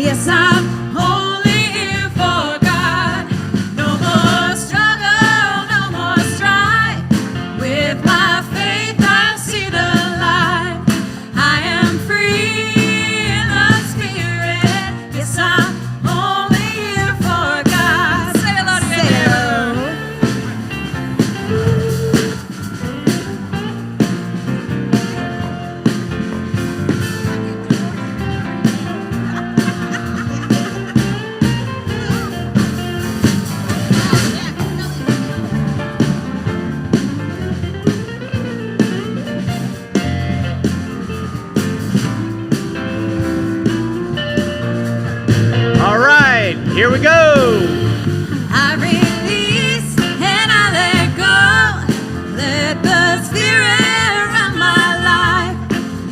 Yes, I'm only here for God. No more struggle, no more strife. With my faith I see the light. I am free in the Spirit. Yes, I'm only here for God. Say hello to me. All right, here we go. I release and I let go. Let the Spirit run my life.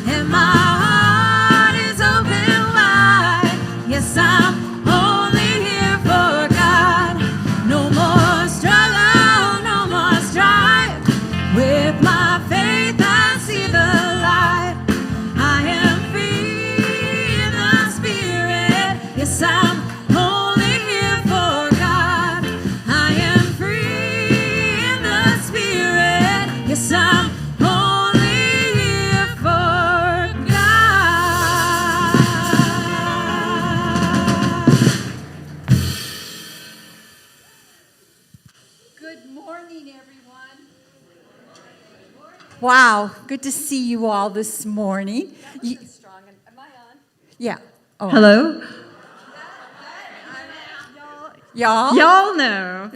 And my heart is open wide. Yes, I'm only here for God. No more struggle, no more strife. With my faith I see the light. I am free in the Spirit. Yes, I'm only here for God. I am free in the Spirit. Yes, I'm only here for God. Good morning, everyone. Wow, good to see you all this morning. Am I on? Yeah. Oh. Hello? Y'all? Y'all know.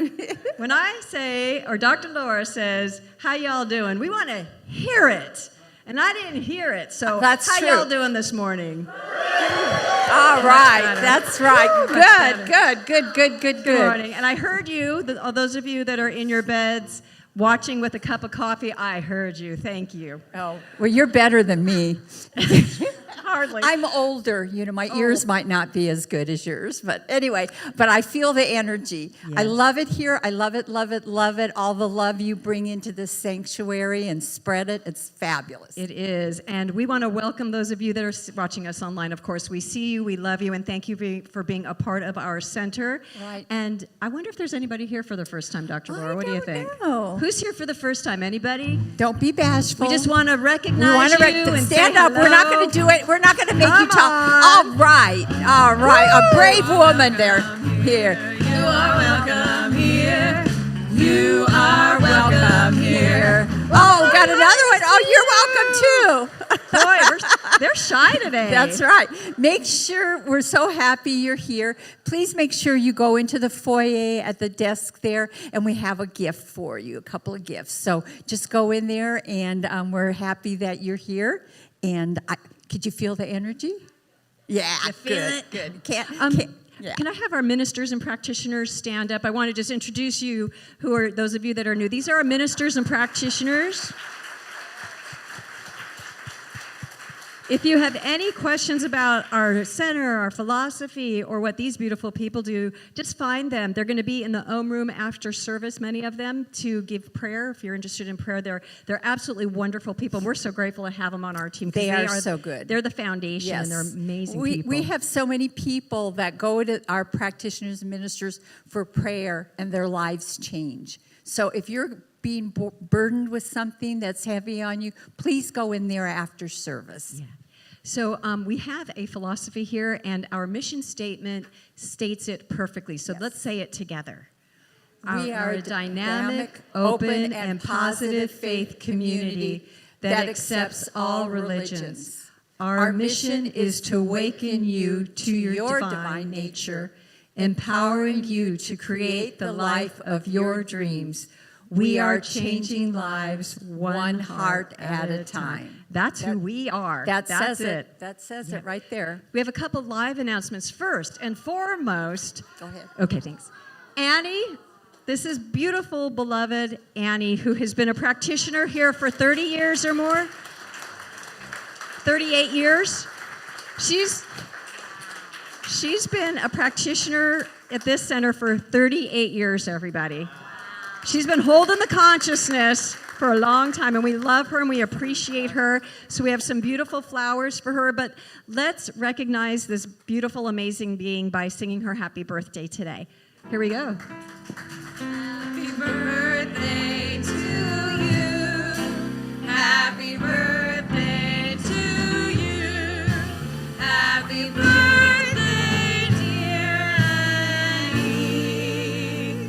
When I say, or Dr. Laura says, how y'all doing? We want to hear it. And I didn't hear it. So That's how true. y'all doing this morning? All right, better. that's right. Woo, much better. Good Good morning. And I heard you, all those of you that are in your beds watching with a cup of coffee, I heard you. Thank you. Oh, well, you're better than me. Hardly. I'm older, my ears might not be as good as yours, but anyway, but I feel the energy. Yes. I love it here. I love it, love it, love it. All the love you bring into this sanctuary and spread it. It's fabulous. It is. And we want to welcome those of you that are watching us online. Of course, we see you, we love you, and thank you for being a part of our center. Right. And I wonder if there's anybody here for the first time, Dr. Laura. What do you think? know. Who's here for the first time? Anybody? Don't be bashful. We just want to recognize We want you to and stand say up. We're not hello. going to do it. We're not going to make you Come talk. on. All right. A brave woman there. Here. You are welcome here. You are welcome here. Oh, got another one. Oh, you're welcome too. Boy, they're shy today. That's right. Make sure, we're so happy you're here. Please make sure you go into the foyer at the desk there, and we have a gift for you, a couple of gifts. So just go in there, and we're happy that you're here. And could you feel the energy? Yeah, You feel good, it? good. Can't. Yeah. Can I have our ministers and practitioners stand up? I want to just introduce you, who are those of you that are new. These are our ministers and practitioners. If you have any questions about our center, our philosophy, or what these beautiful people do, just find them. They're going to be in the Om Room after service, many of them, to give prayer. If you're interested in prayer, they're absolutely wonderful people. We're so grateful to have them on our team. They are so good. They're the foundation, Yes. and they're amazing people. We have so many people that go to our practitioners and ministers for prayer, and their lives change. So if you're being burdened with something that's heavy on you, please go in there after service. Yeah. So we have a philosophy here, and our mission statement states it perfectly. So let's say it together. We are a dynamic, open, and positive faith community that accepts all religions. Our mission is to awaken you to your divine nature, empowering you to create the life of your dreams. We are changing lives one heart at a time. That's who we are. That That's says it. That says it right there. We have a couple live announcements. First and foremost. Go ahead. Okay, thanks. Annie, this is beautiful, beloved Annie, who has been a practitioner here for 30 years or more. 38 years. She's been a practitioner at this center for 38 years, everybody. She's been holding the consciousness for a long time, and we love her and we appreciate her. So we have some beautiful flowers for her, but let's recognize this beautiful, amazing being by singing her happy birthday today. Here we go. Happy birthday to you. Happy birthday to you. Happy birthday, dear Annie.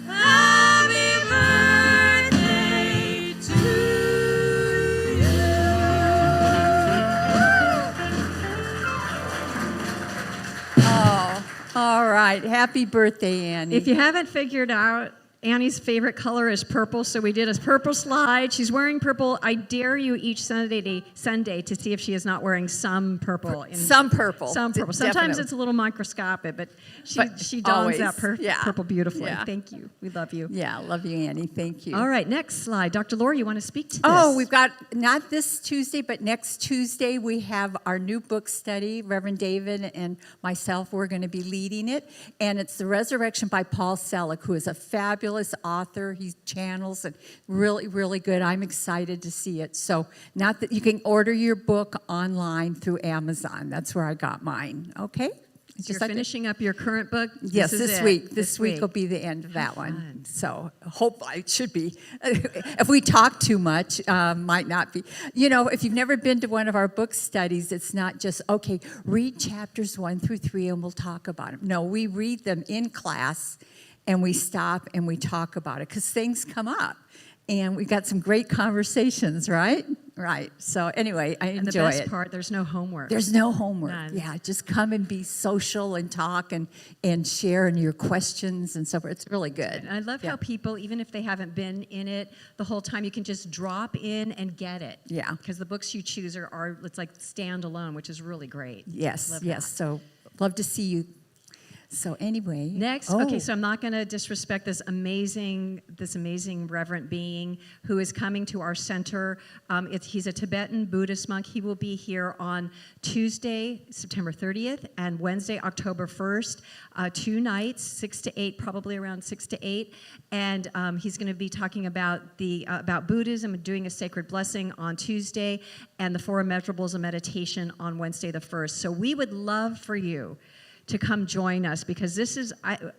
Happy birthday to you. Oh, all right. Happy birthday, Annie. If you haven't figured out, Annie's favorite color is purple, so we did a purple slide. She's wearing purple. I dare you each Sunday to see if she is not wearing some purple. Some purple. Some purple. Sometimes Definitely. it's a little microscopic, but she dons always, that yeah. purple beautifully. Yeah. Thank you. We love you. Yeah, love you, Annie. Thank you. All right, next slide. Dr. Laura, you want to speak to this? Oh, we've got, not this Tuesday, but next Tuesday, we have our new book study. Reverend David and myself, we're going to be leading it. And it's The Resurrection by Paul Selleck, who is a fabulous author. He channels and really, really good. I'm excited to see it. So, not that you can order your book online through Amazon. That's where I got mine. Okay? So you're finishing up your current book? Yes, This is this it. week. This week will be the end of that How one. fun. So hopefully it should be. If we talk too much, might not be. You know, if you've never been to one of our book studies, it's not just, okay, read chapters 1 through 3 and we'll talk about them. No, we read them in class and we stop and we talk about it because things come up. And we got some great conversations, right? Right. So anyway, I And the enjoy best it. part, there's no homework. There's no homework. None. Yeah, just come and be social and talk and share and your questions and so forth. It's really good. And I love Yeah. how people, even if they haven't been in it the whole time, you can just drop in and get it. Yeah. Because the books you choose are it's like standalone, which is really great. Yes, Love yes. that. So love to see you. So anyway. Next, Oh, okay, so I'm not going to disrespect this amazing reverend being who is coming to our center. He's a Tibetan Buddhist monk. He will be here on Tuesday, September 30th, and Wednesday, October 1st, 2 nights, 6 to 8, probably around 6 to 8. And he's going to be talking about about Buddhism and doing a sacred blessing on Tuesday, and the 4 immeasurables of meditation on Wednesday the 1st. So we would love for you to come join us because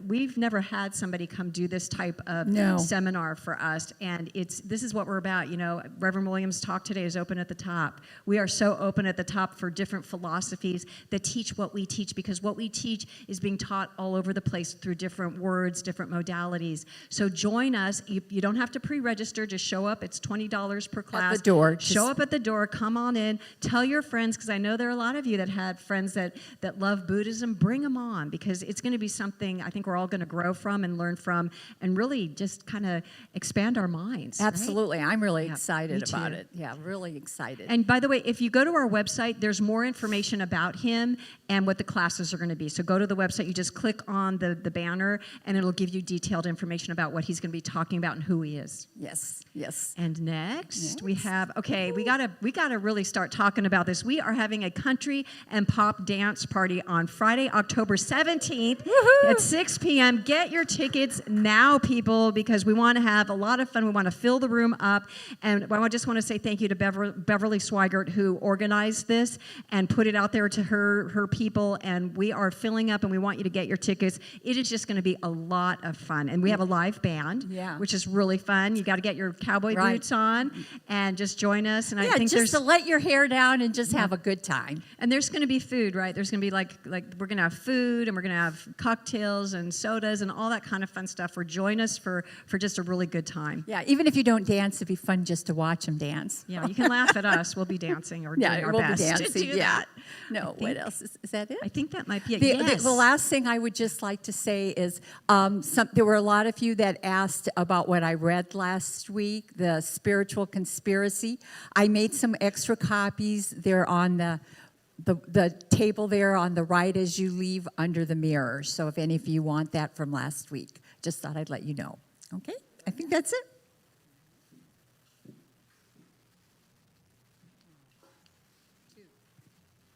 we've never had somebody come do this type of No. seminar for us, and this is what we're about. You know, Reverend Williams' talk today is open at the top. We are so open at the top for different philosophies that teach what we teach because what we teach is being taught all over the place through different words, different modalities. So join us. You don't have to pre-register. Just show up. It's $20 per class. the door. Show up at the door. Come on in. Tell your friends because I know there are a lot of you that had friends that love Buddhism. Bring them on because it's going to be something I think we're all going to grow from and learn from and really just kind of expand our minds. right? absolutely. I'm really Yeah, excited me about too. it. Yeah, really excited. And by the way, if you go to our website, there's more information about him and what the classes are going to be. So go to the website, you just click on the banner, and it'll give you detailed information about what he's going to be talking about and who he is. yes, yes. And next we have, okay, we gotta really start talking about this. We are having a country and pop dance party on Friday, October 17th at 6 p.m. Get your tickets now, people, because we want to have a lot of fun. We want to fill the room up. And I just want to say thank you to Beverly Swigert, who organized this and put it out there to her people. And we are filling up, and we want you to get your tickets. It is just going to be a lot of fun. And we have a live band, Yeah. which is really fun. You got to get your cowboy Right. boots on and just join us. And I Yeah, think just to let your hair down and just have a good time. and there's going to be food, right? There's going to be like we're going to have food, and we're going to have cocktails and sodas and all that kind of fun stuff. Or join us for just a really good time. Yeah, even if you don't dance, it'd be fun just to watch them dance. Yeah, you can laugh at us. We'll be dancing or Yeah, doing our we'll best be dancing. to do Yeah. that. No, what else? Is that it? I think that might be it. The, Yes. the last thing I would just like to say is there were a lot of you that asked about what I read last week, the spiritual conspiracy. I made some extra copies. They're on the table there on the right as you leave under the mirror. So if any of you want that from last week, just thought I'd let you know. Okay? I think that's it.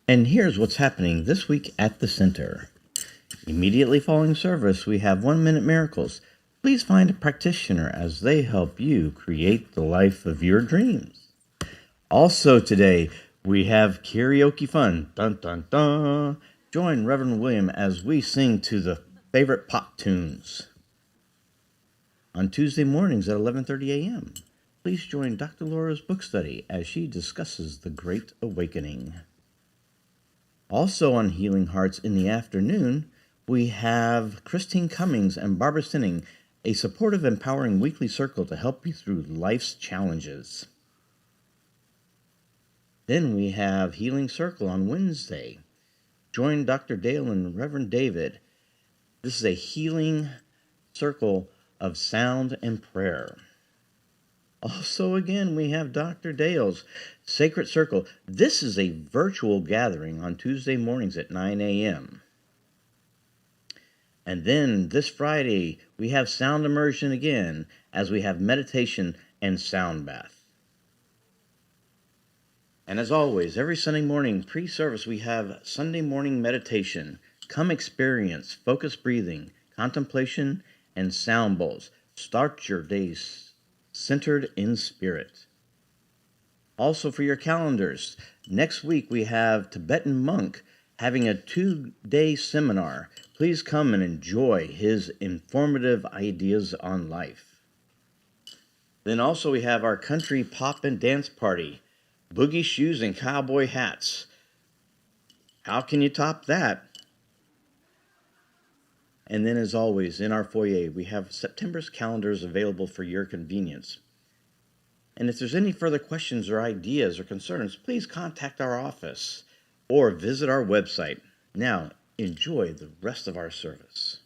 And here's what's happening this week at the center. Immediately following service, we have 1 Minute Miracles. please find a practitioner as they help you create the life of your dreams. Also today, we have karaoke fun. Dun, dun, dun. Join Reverend William as we sing to the favorite pop tunes. On Tuesday mornings at 11:30 a.m., please join Dr. Laura's book study as she discusses the Great Awakening. Also on Healing Hearts in the afternoon, we have Christine Cummings and Barbara Sinning, a supportive, empowering weekly circle to help you through life's challenges. Then we have Healing Circle on Wednesday. Join Dr. Dale and Reverend David. This is a healing circle of sound and prayer. Also, again, we have Dr. Dale's Sacred Circle. This is a virtual gathering on Tuesday mornings at 9 a.m. And then this Friday, we have sound immersion again, as we have meditation and sound bath. And as always, every Sunday morning pre-service, we have Sunday morning meditation. Come experience focused breathing, contemplation, and sound bowls. Start your days centered in spirit. Also for your calendars, next week we have Tibetan monk having a 2-day seminar. Please come and enjoy his informative ideas on life. Then also we have our country pop and dance party, boogie shoes and cowboy hats. How can you top that? And then, as always, in our foyer, we have September's calendars available for your convenience. And if there's any further questions or ideas or concerns, please contact our office or visit our website. Now, enjoy the rest of our service.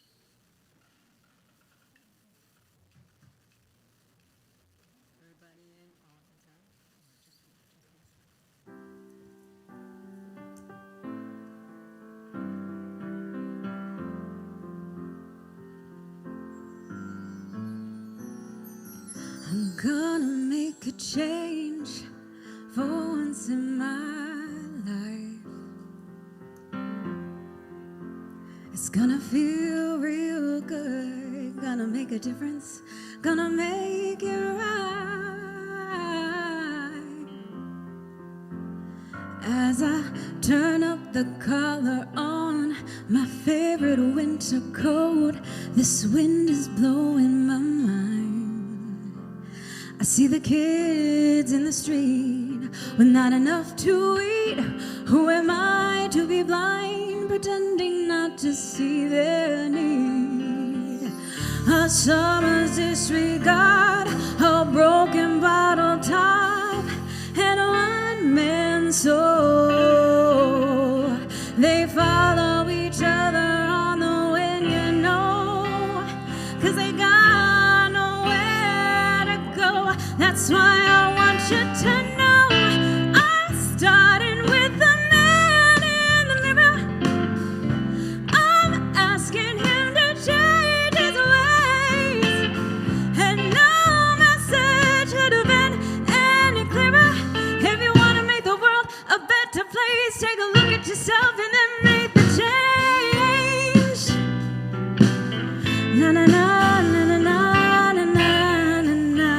I'm gonna make a change for once in my life. It's gonna feel real good, gonna make a difference, gonna make it right. As I turn up the collar on my favorite winter coat, this wind is blowing my mind. I see the kids in the street with not enough to eat. Who am I to be blind, pretending not to see their need? A summer's disregard, a broken bottle top, and a one-man soul. They follow each other on the wind, you know, 'cause they got nowhere to go. That's why I want you to know I'm starting with the man in the mirror. I'm asking him to change his ways, and no message could have been any clearer. If you want to make the world a better place, take a look at yourself and then make the change. Na na na na na na na na na na.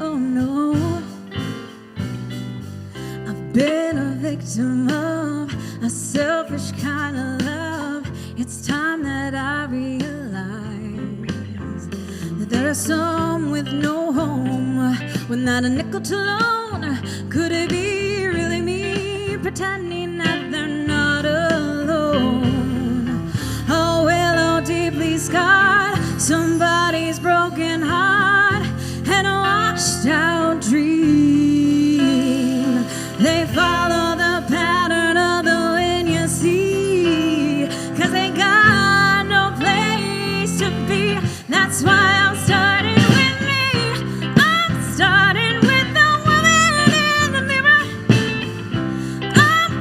Oh no, I've been a victim of a selfish kind of love. It's time that I realize that there are some with no home, with not a nickel to loan. Could it be really me, pretending that they're not alone? Oh, well, oh, deeply scarred, somebody's broken heart, and a washed out dream. They follow the pattern of the wind, you see, 'cause they got no place to be. That's why I'm starting with me. I'm starting with the woman in the mirror. I'm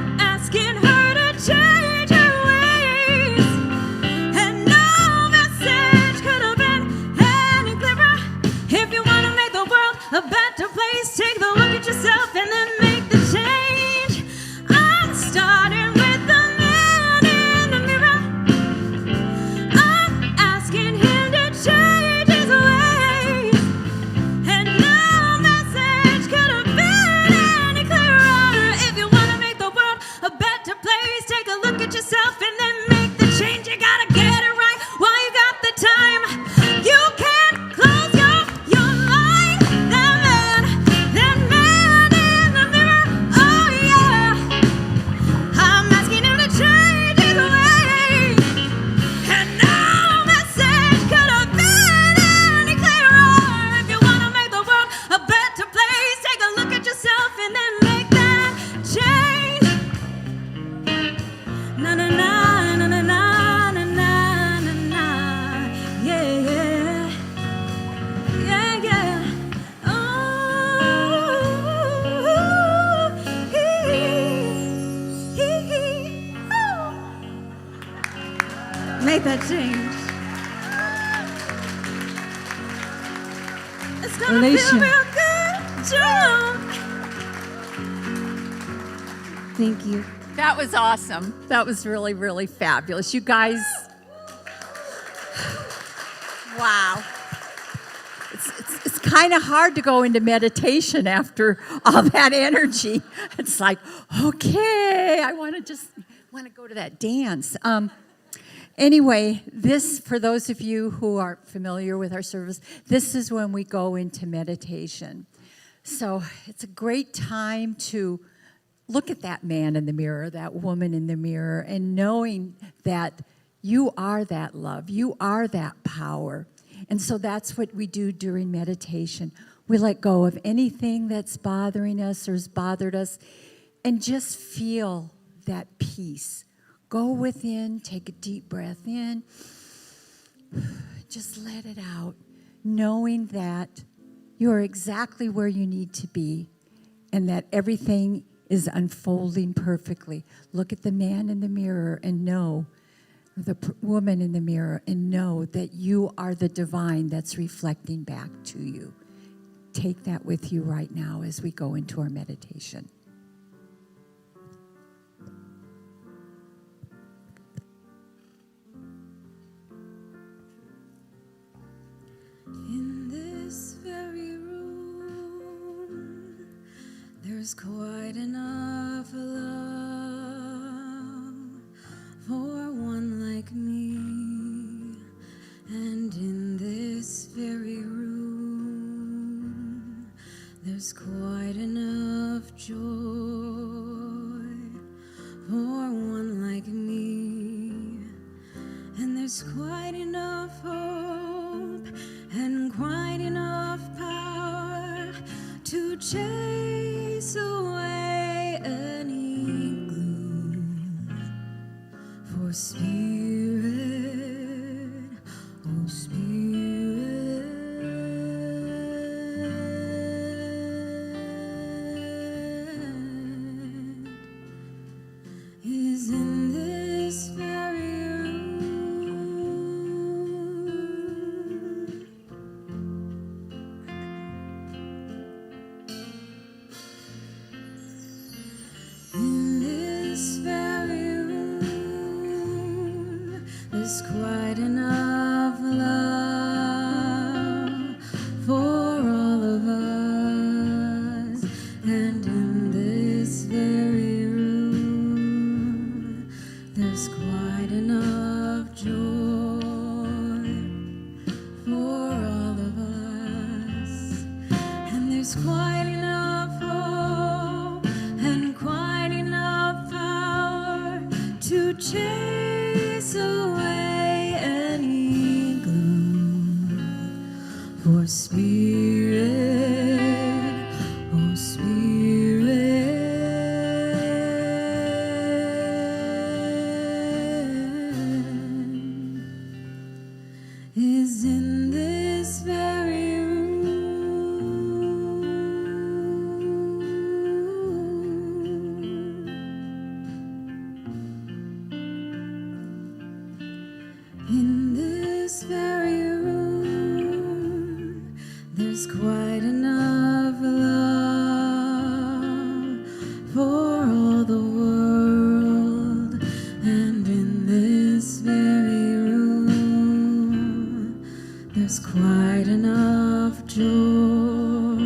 Make that change. It's gonna Alicia. feel real good, Jerome. Thank you. That was awesome. That was really, really fabulous. You guys, wow. It's kind of hard to go into meditation after all that energy. It's like, okay, I want to go to that dance. Anyway, this, for those of you who are familiar with our service, this is when we go into meditation. So it's a great time to look at that man in the mirror, that woman in the mirror, and knowing that you are that love, you are that power. And so that's what we do during meditation. We let go of anything that's bothering us or has bothered us and just feel that peace. Go within, take a deep breath in, just let it out, knowing that you are exactly where you need to be and that everything is unfolding perfectly. Look at the man in the mirror and know, the woman in the mirror, and know that you are the divine that's reflecting back to you. Take that with you right now as we go into our meditation. In this very room, there's quite enough love for one like me. And in this very room, there's quite enough joy for one like me. And there's quite enough hope and quite enough power to chase away any gloom. For Spirit, oh Spirit, is in this very room. In this very room, there's quite enough love for all of us. And in this very room, there's quite enough joy for all of us. And there's quite enough hope and quite enough power to chase away any gloom. For Spirit, oh Spirit, is in this very room. In this very room, there's quite enough love for all the world. And in this very room, there's quite enough joy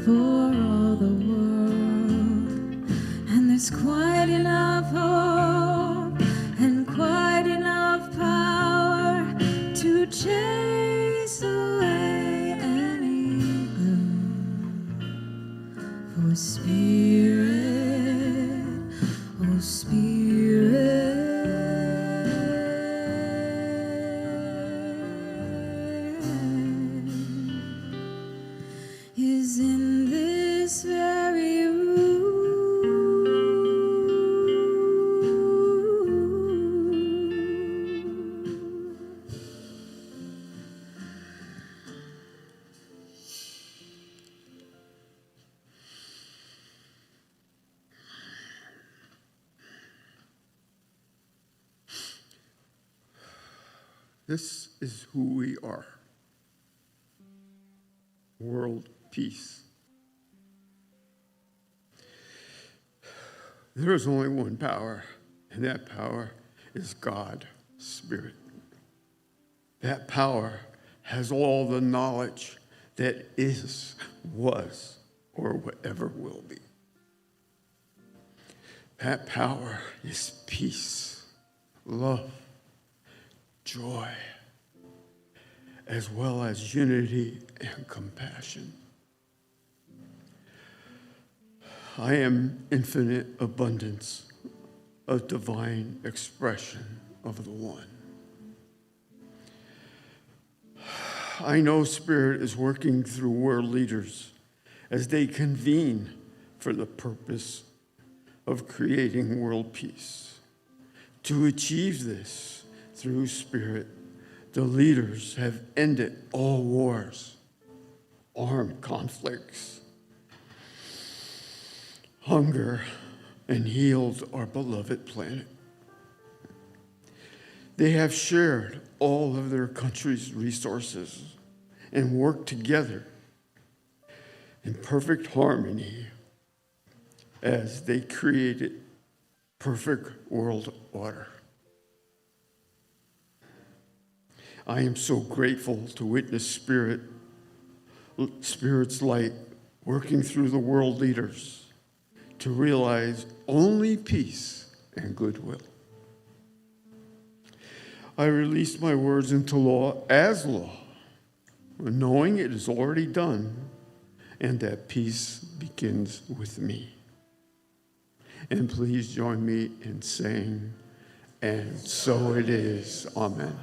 for all the world. And there's quite enough hope and quite enough power to chase away This is who we are. World peace. There is only one power, and that power is God, Spirit. That power has all the knowledge that is, was, or whatever will be. That power is peace, love, joy, as well as unity and compassion. I am infinite abundance of divine expression of the one. I know Spirit is working through world leaders as they convene for the purpose of creating world peace. To achieve this through Spirit, the leaders have ended all wars, armed conflicts, hunger, and healed our beloved planet. They have shared all of their country's resources and worked together in perfect harmony as they created perfect world order. I am so grateful to witness Spirit's light working through the world leaders to realize only peace and goodwill. I released my words into law as law, knowing it is already done and that peace begins with me. And please join me in saying, and so it is. Amen.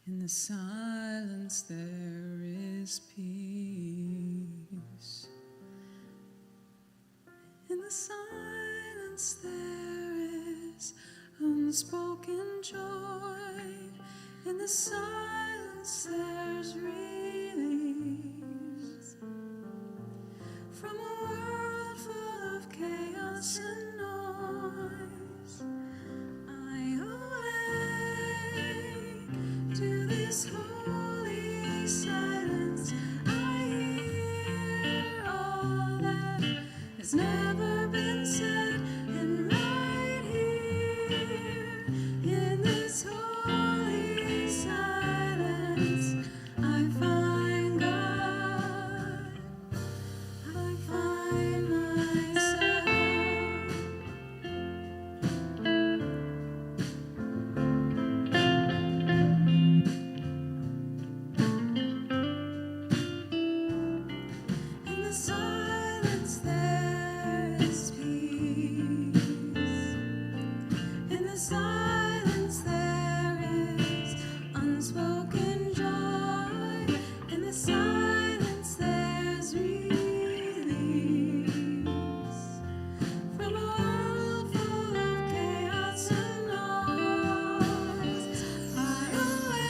In the silence there is peace. In the silence there is unspoken joy. In the silence there's release from a world full of chaos and noise. I awake to this holy silence. I hear all that has never been said, and right here in this holy silence, I find God. I find myself. In the silence there is peace. In the silence there is unspoken joy. In the silence there's release from a world full of chaos and noise. I awake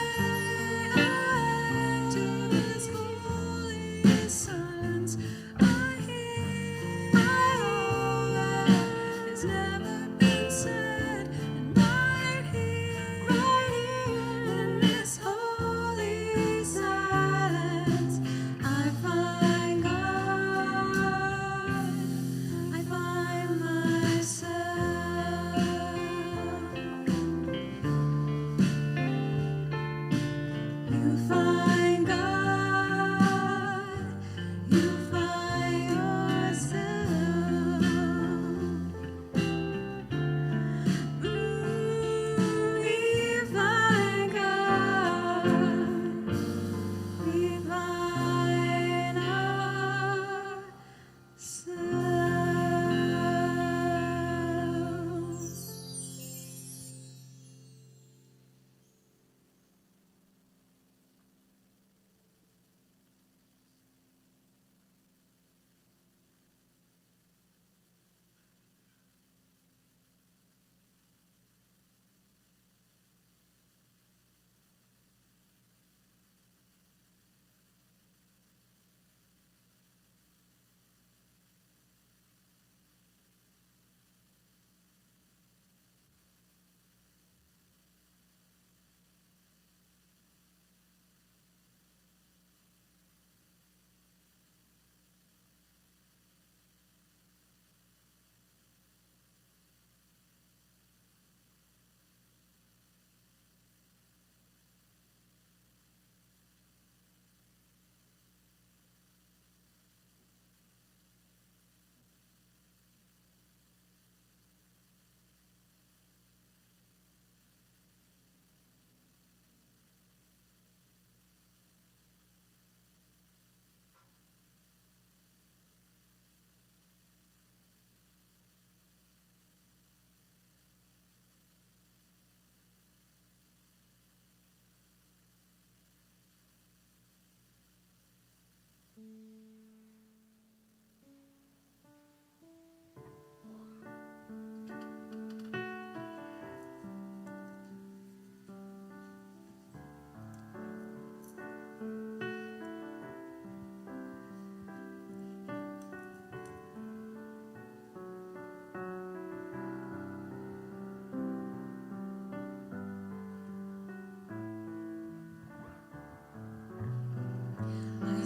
to this holy silence. I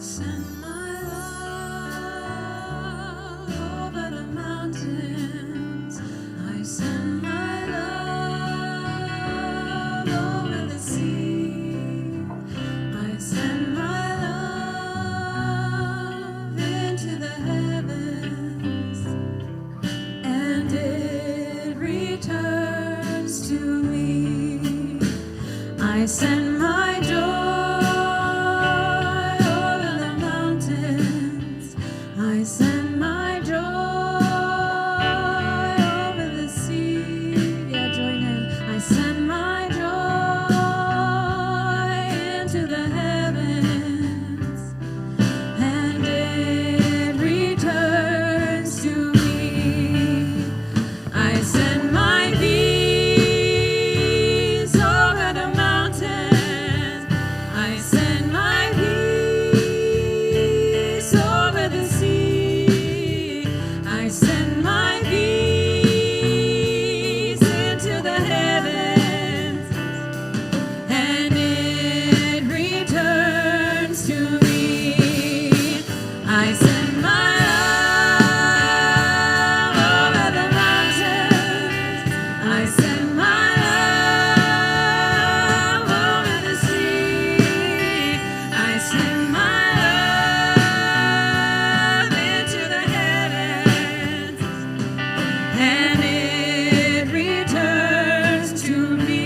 send my love over the mountains. I send my love over the sea. I send my love into the heavens, and it returns to me. I send my joy over the mountains. I send my joy over the sea. Yeah, join in. I send my joy into the heavens, and it returns to me. I send my peace over the mountains. I send my peace over the sea. I send my peace into the heavens, and it returns to me. I send my love over the mountains. I send my love over the sea. I send my love into the heavens, and it returns to me.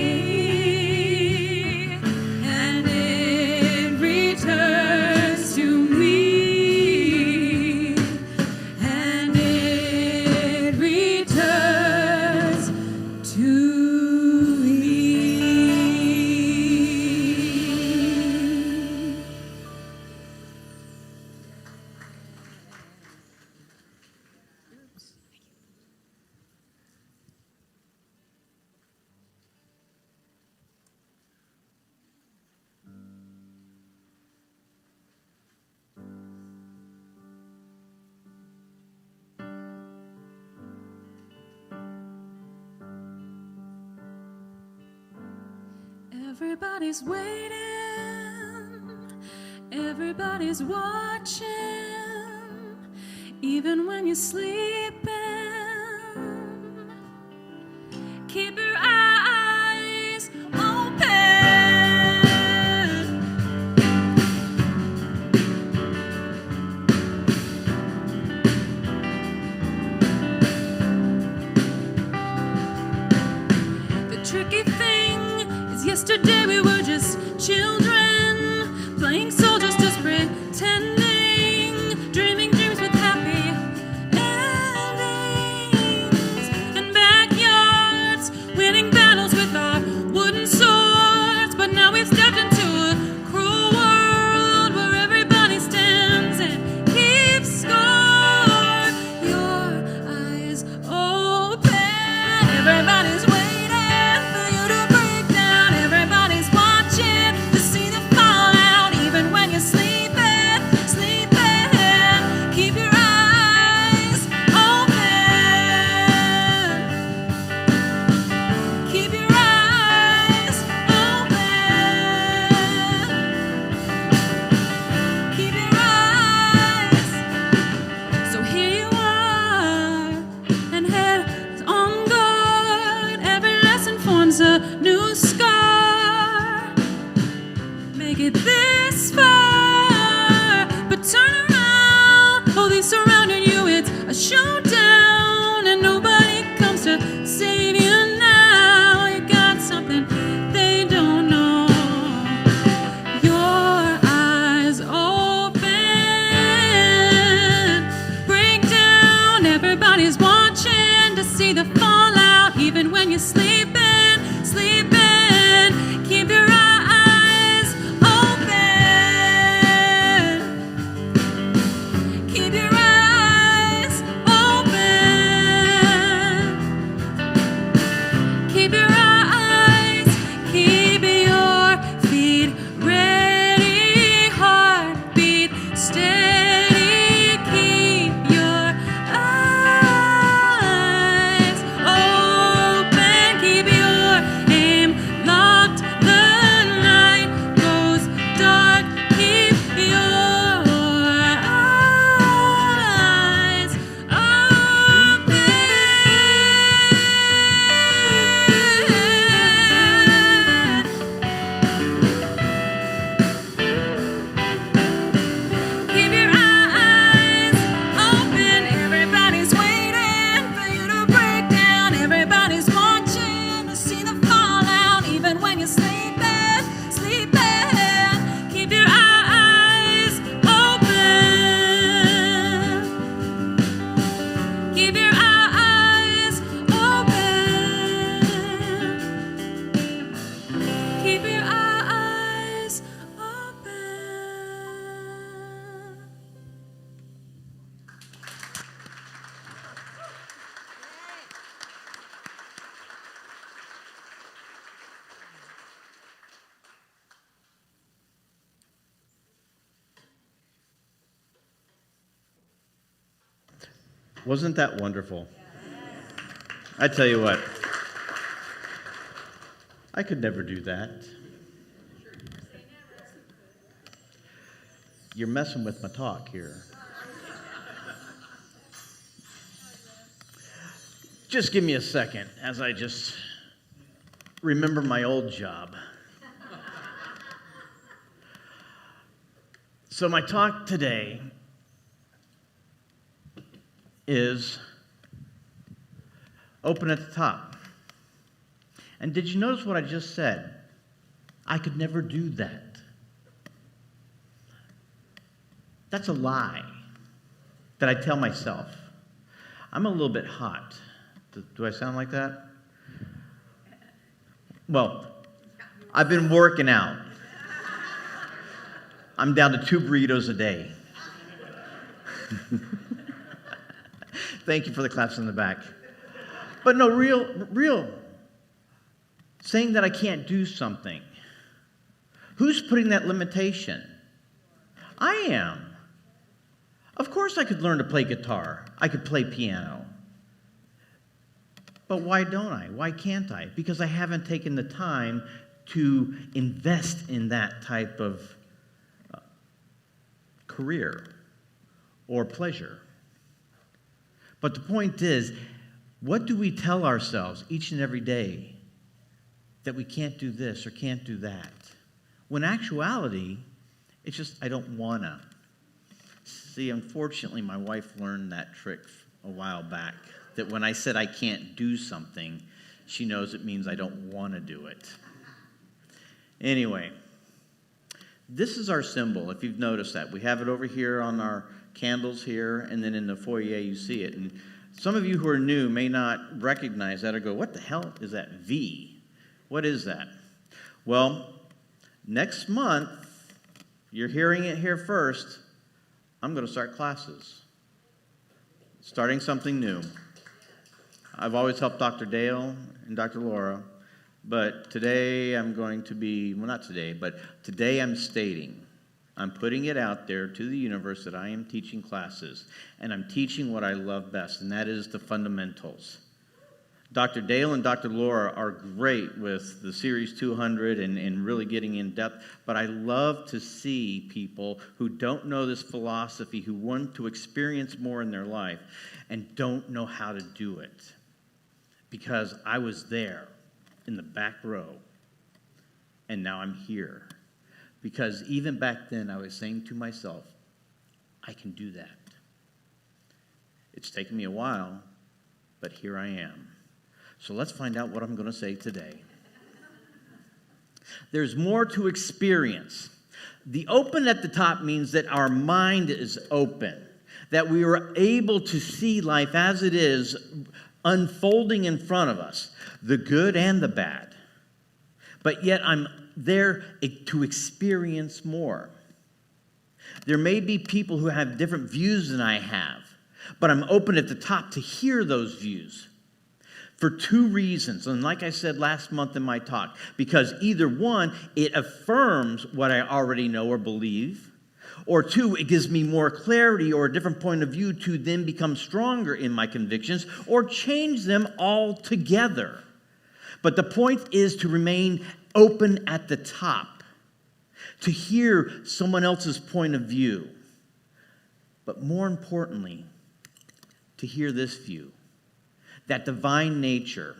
And it returns to me. And it returns to me. Everybody's waiting, everybody's watching, even when you're sleeping. Keep your eyes open. The tricky thing is yesterday we were just children, playing soldiers, just pretending, dreaming dreams with happy endings, and backyards, winning battles with our wooden swords. But now we've stepped into a cruel world where everybody stands and keeps score. Your eyes open, everybody's waiting for you to break down. Everybody's watching to see the fallout, even when you're sleeping, sleeping. Keep your eyes open. Keep your eyes open. Keep your eyes. So here you are, and head on guard. Every lesson forms a new scar. Make it this far, but turn around. Oh, they surrounded you. It's a showdown, and nobody comes to save you now. You got something they don't know. Your eyes open. Break down. Everybody's watching to see the fallout, even when you're sleeping, sleeping. Keep your eyes open. Keep your eyes open. Keep your eyes, keep your feet ready, heartbeat steady. Keep your eyes open. Keep your aim locked. The night goes dark. Keep your Wasn't that wonderful? I tell you what, I could never do that. You're messing with my talk here. Just give me a second as I just remember my old job. So my talk today is open at the top. And did you notice what I just said? I could never do that. That's a lie that I tell myself. I'm a little bit hot. Do I sound like that? Well, I've been working out. I'm down to 2 burritos a day. Thank you for the claps in the back. But no, real. Saying that I can't do something. Who's putting that limitation? I am. Of course I could learn to play guitar. I could play piano. But why don't I? Why can't I? Because I haven't taken the time to invest in that type of career or pleasure. But the point is, what do we tell ourselves each and every day that we can't do this or can't do that? When in actuality, it's just, I don't wanna. See, unfortunately, my wife learned that trick a while back, that when I said I can't do something, she knows it means I don't want to do it. Anyway, this is our symbol, if you've noticed that. We have it over here on our candles here, and then in the foyer you see it. And some of you who are new may not recognize that or go, what the hell is that V? What is that? Well, next month, you're hearing it here first, I'm going to start classes. Starting something new. I've always helped Dr. Dale and Dr. Laura, but today I'm going to be, well, not today, but today I'm stating, I'm putting it out there to the universe that I am teaching classes, and I'm teaching what I love best, and that is the fundamentals. Dr. Dale and Dr. Laura are great with the Series 200 and really getting in depth, but I love to see people who don't know this philosophy, who want to experience more in their life and don't know how to do it. Because I was there in the back row, and now I'm here. Because even back then I was saying to myself, I can do that. It's taken me a while, but here I am. So let's find out what I'm going to say today. There's more to experience. The open at the top means that our mind is open, that we are able to see life as it is unfolding in front of us, the good and the bad. But yet I'm there to experience more. There may be people who have different views than I have, but I'm open at the top to hear those views. For 2 reasons, and like I said last month in my talk, because either one, it affirms what I already know or believe, or 2, it gives me more clarity or a different point of view to then become stronger in my convictions or change them altogether. But the point is to remain open at the top, to hear someone else's point of view, but more importantly, to hear this view. That divine nature,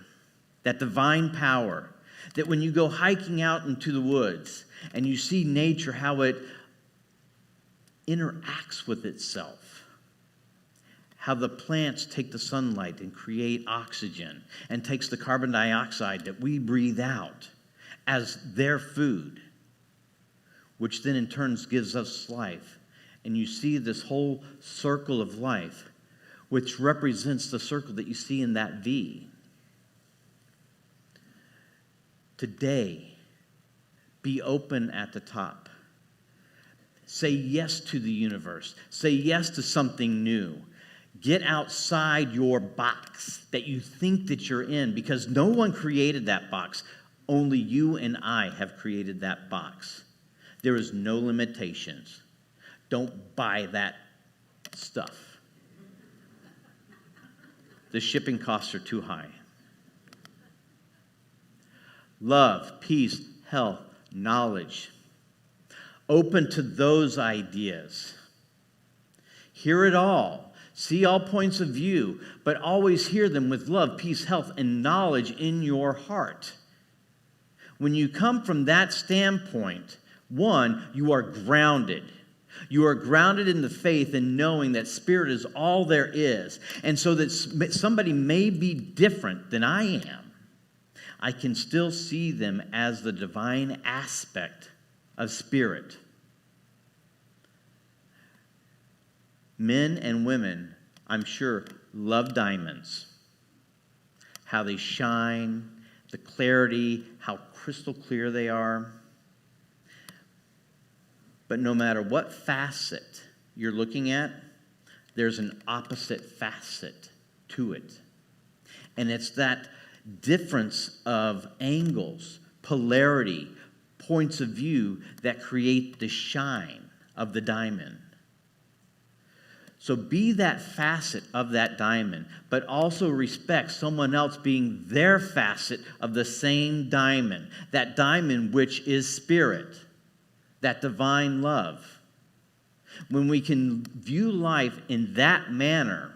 that divine power, that when you go hiking out into the woods and you see nature, how it interacts with itself, how the plants take the sunlight and create oxygen and takes the carbon dioxide that we breathe out as their food, which then in turn gives us life. And you see this whole circle of life, which represents the circle that you see in that V. Today, be open at the top. Say yes to the universe. Say yes to something new. Get outside your box that you think that you're in, because no one created that box. Only you and I have created that box. There is no limitations. Don't buy that stuff. The shipping costs are too high. Love, peace, health, knowledge. Open to those ideas. Hear it all. See all points of view, but always hear them with love, peace, health, and knowledge in your heart. When you come from that standpoint, one, you are grounded. You are grounded in the faith and knowing that Spirit is all there is. And so that somebody may be different than I am, I can still see them as the divine aspect of Spirit. Men and women, I'm sure, love diamonds. How they shine, the clarity, how crystal clear they are. But no matter what facet you're looking at, there's an opposite facet to it. And it's that difference of angles, polarity, points of view that create the shine of the diamond. So be that facet of that diamond, but also respect someone else being their facet of the same diamond, that diamond which is Spirit, that divine love. When we can view life in that manner,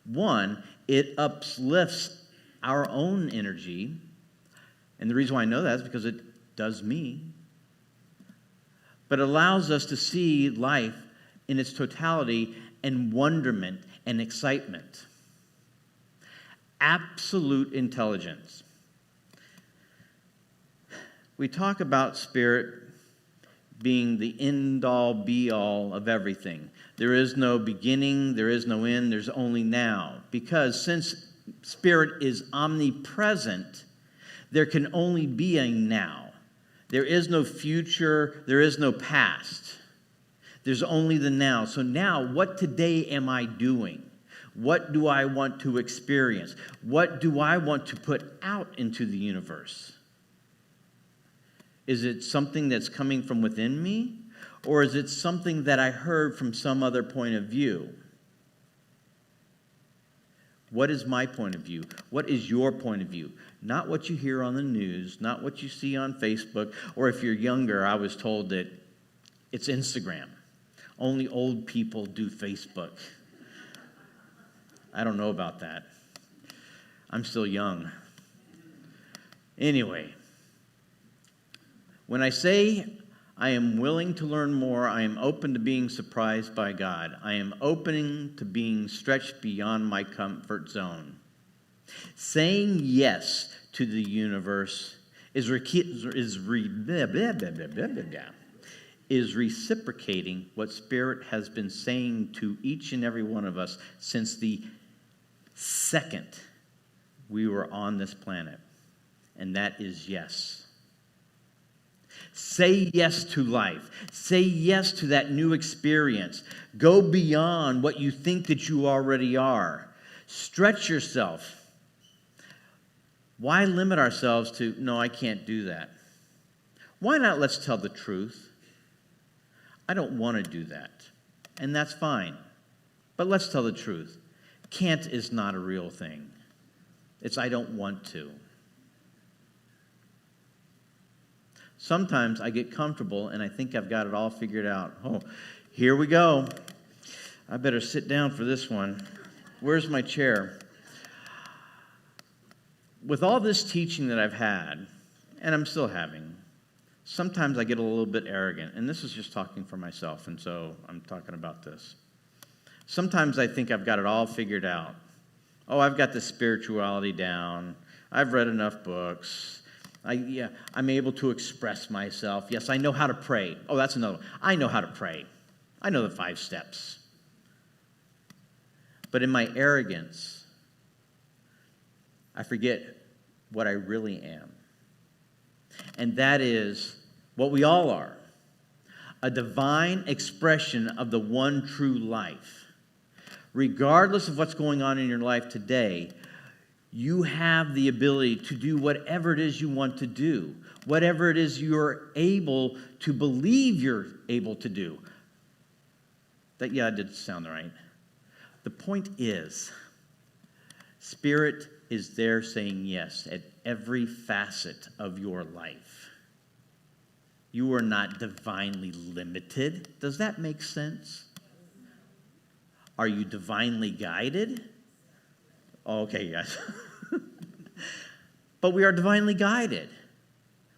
one, it uplifts our own energy. And the reason why I know that is because it does me. But it allows us to see life in its totality and wonderment and excitement. Absolute intelligence. We talk about Spirit being the end-all, be-all of everything. There is no beginning, there is no end, there's only now. Because since Spirit is omnipresent, there can only be a now. There is no future, there is no past. There's only the now. So now, what today am I doing? What do I want to experience? What do I want to put out into the universe? Is it something that's coming from within me? Or is it something that I heard from some other point of view? What is my point of view? What is your point of view? Not what you hear on the news, not what you see on Facebook, or if you're younger, I was told that it's Instagram. Only old people do Facebook. I don't know about that. I'm still young. Anyway, when I say I am willing to learn more, I am open to being surprised by God. I am open to being stretched beyond my comfort zone. Saying yes to the universe is reciprocating what Spirit has been saying to each and every one of us since the second we were on this planet. And that is yes. Say yes to life. Say yes to that new experience. Go beyond what you think that you already are. Stretch yourself. Why limit ourselves to, no, I can't do that? Why not let's tell the truth? I don't want to do that. And that's fine. But let's tell the truth. Can't is not a real thing. It's I don't want to. Sometimes I get comfortable and I think I've got it all figured out. Oh, here we go. I better sit down for this one. Where's my chair? With all this teaching that I've had, and I'm still having, sometimes I get a little bit arrogant. And this is just talking for myself, and so I'm talking about this. Sometimes I think I've got it all figured out. Oh, I've got the spirituality down. I've read enough books. I'm able to express myself. Yes, I know how to pray. Oh, that's another one. I know how to pray. I know the 5 steps. But in my arrogance, I forget what I really am. And that is what we all are. A divine expression of the one true life. Regardless of what's going on in your life today, you have the ability to do whatever it is you want to do, whatever it is you're able to believe you're able to do. That did sound right. The point is, Spirit is there saying yes at every facet of your life. You are not divinely limited. Does that make sense? Are you divinely guided? Okay, guys. But we are divinely guided.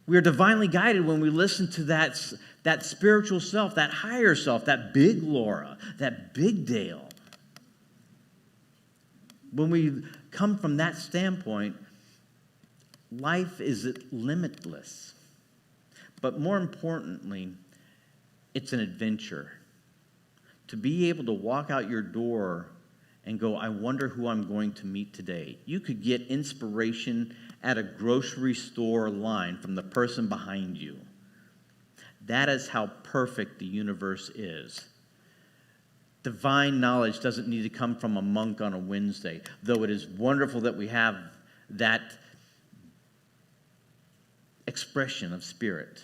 We are divinely guided when we listen to that spiritual self, that higher self, that big Laura, that big Dale. When we come from that standpoint, life is limitless. But more importantly, it's an adventure. To be able to walk out your door and go, I wonder who I'm going to meet today. You could get inspiration at a grocery store line from the person behind you. That is how perfect the universe is. Divine knowledge doesn't need to come from a monk on a Wednesday, though it is wonderful that we have that expression of spirit.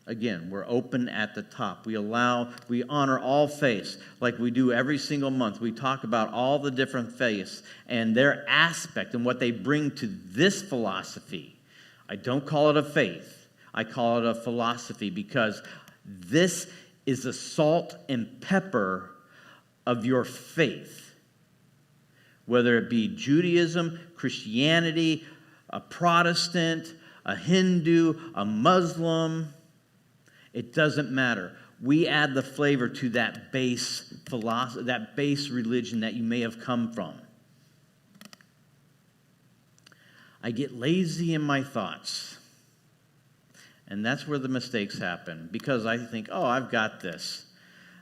Again, we're open at the top. We honor all faiths like we do every single month. We talk about all the different faiths and their aspect and what they bring to this philosophy. I don't call it a faith. I call it a philosophy because this is the salt and pepper of your faith. Whether it be Judaism, Christianity, a Protestant, a Hindu, a Muslim, it doesn't matter. We add the flavor to that base philosophy, that base religion that you may have come from. I get lazy in my thoughts. And that's where the mistakes happen because I think, oh, I've got this.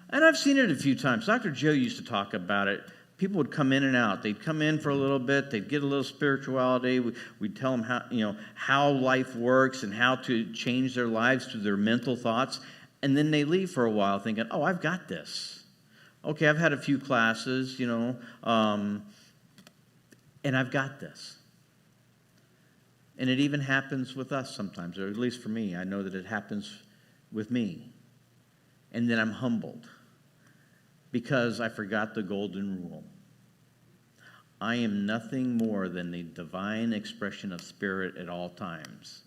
And I've seen it a few times. Dr. Joe used to talk about it. People would come in and out. They'd come in for a little bit. They'd get a little spirituality. We'd tell them how life works and how to change their lives through their mental thoughts. And then they leave for a while thinking, oh, I've got this. Okay, I've had a few classes, and I've got this. And it even happens with us sometimes, or at least for me. I know that it happens with me. And then I'm humbled because I forgot the golden rule. I am nothing more than the divine expression of spirit at all times.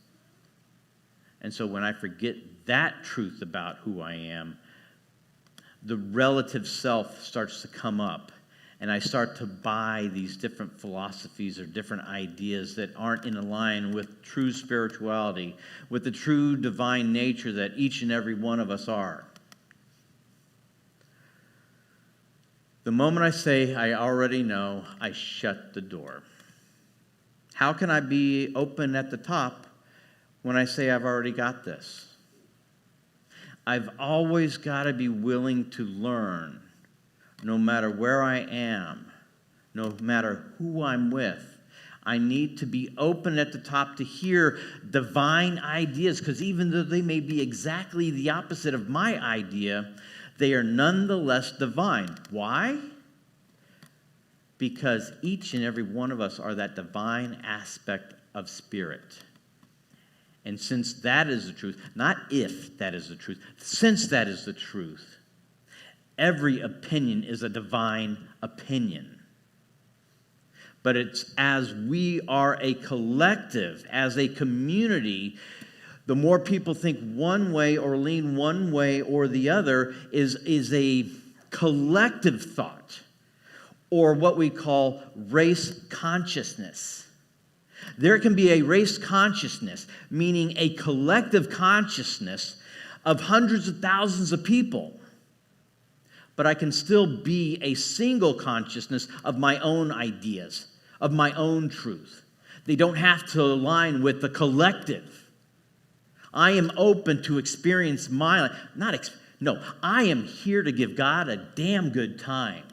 And so when I forget that truth about who I am, the relative self starts to come up. And I start to buy these different philosophies or different ideas that aren't in line with true spirituality, with the true divine nature that each and every one of us are. The moment I say, I already know, I shut the door. How can I be open at the top when I say I've already got this? I've always got to be willing to learn, no matter where I am, no matter who I'm with. I need to be open at the top to hear divine ideas, because even though they may be exactly the opposite of my idea, they are nonetheless divine. Why? Because each and every one of us are that divine aspect of spirit. And since that is the truth, not if that is the truth, since that is the truth, every opinion is a divine opinion. But it's as we are a collective, as a community, the more people think one way or lean one way or the other is a collective thought, or what we call race consciousness. There can be a race consciousness, meaning a collective consciousness of hundreds of thousands of people. But I can still be a single consciousness of my own ideas, of my own truth. They don't have to align with the collective. I am open to experience my life. I am here to give God a damn good time.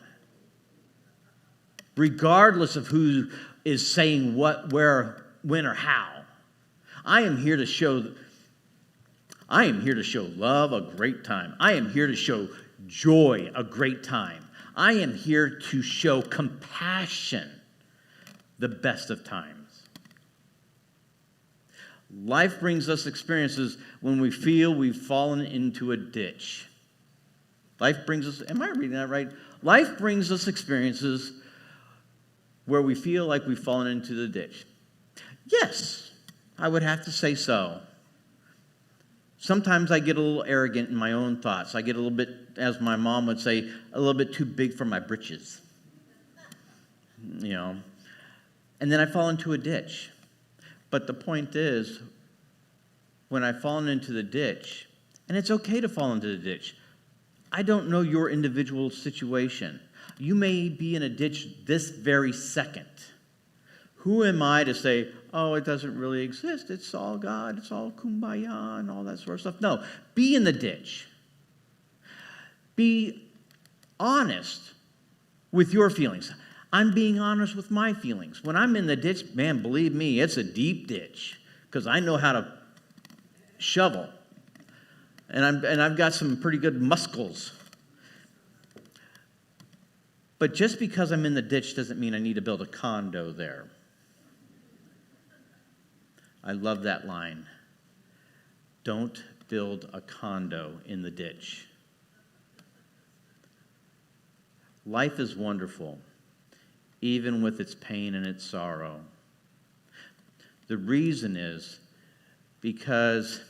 Regardless of who is saying what, where, when, or how. I am here to show love a great time. I am here to show joy a great time. I am here to show compassion the best of times. Life brings us experiences when we feel we've fallen into a ditch. Life brings us, am I reading that right? Life brings us experiences where we feel like we've fallen into the ditch? Yes, I would have to say so. Sometimes I get a little arrogant in my own thoughts. I get a little bit, as my mom would say, a little bit too big for my britches. You know, and then I fall into a ditch. But the point is, when I've fallen into the ditch, and it's okay to fall into the ditch. I don't know your individual situation. You may be in a ditch this very second. Who am I to say, oh, it doesn't really exist. It's all God. It's all kumbaya and all that sort of stuff. No, be in the ditch. Be honest with your feelings. I'm being honest with my feelings. When I'm in the ditch, man, believe me, it's a deep ditch because I know how to shovel. And I've got some pretty good muscles. But just because I'm in the ditch doesn't mean I need to build a condo there. I love that line. Don't build a condo in the ditch. Life is wonderful, even with its pain and its sorrow. The reason is because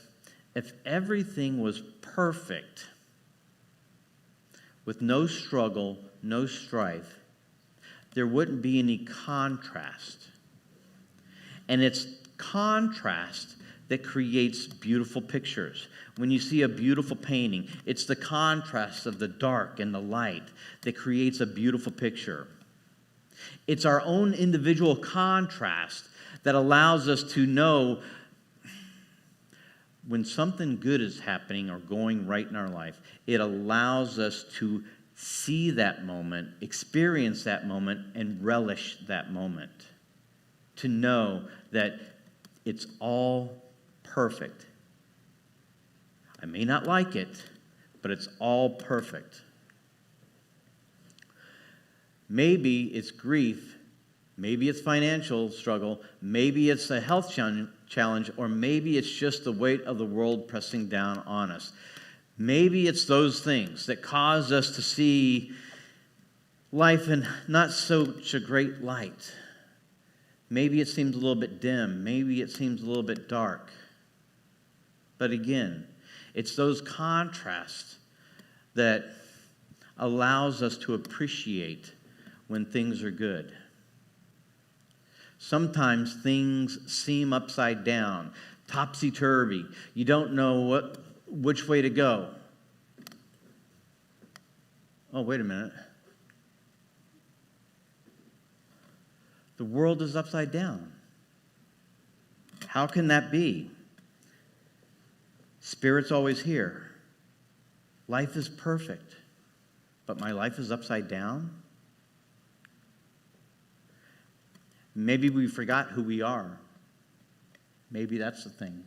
if everything was perfect, with no struggle, no strife, there wouldn't be any contrast. And it's contrast that creates beautiful pictures. When you see a beautiful painting, it's the contrast of the dark and the light that creates a beautiful picture. It's our own individual contrast that allows us to know when something good is happening or going right in our life. It allows us to see that moment, experience that moment, and relish that moment. To know that it's all perfect. I may not like it, but it's all perfect. Maybe it's grief, maybe it's financial struggle, maybe it's a health challenge, or maybe it's just the weight of the world pressing down on us. Maybe it's those things that cause us to see life in not such a great light. Maybe it seems a little bit dim. Maybe it seems a little bit dark. But again, it's those contrasts that allows us to appreciate when things are good. Sometimes things seem upside down, topsy-turvy. You don't know which way to go. Oh, wait a minute. The world is upside down. How can that be? Spirit's always here. Life is perfect, but my life is upside down? Maybe we forgot who we are. Maybe that's the thing.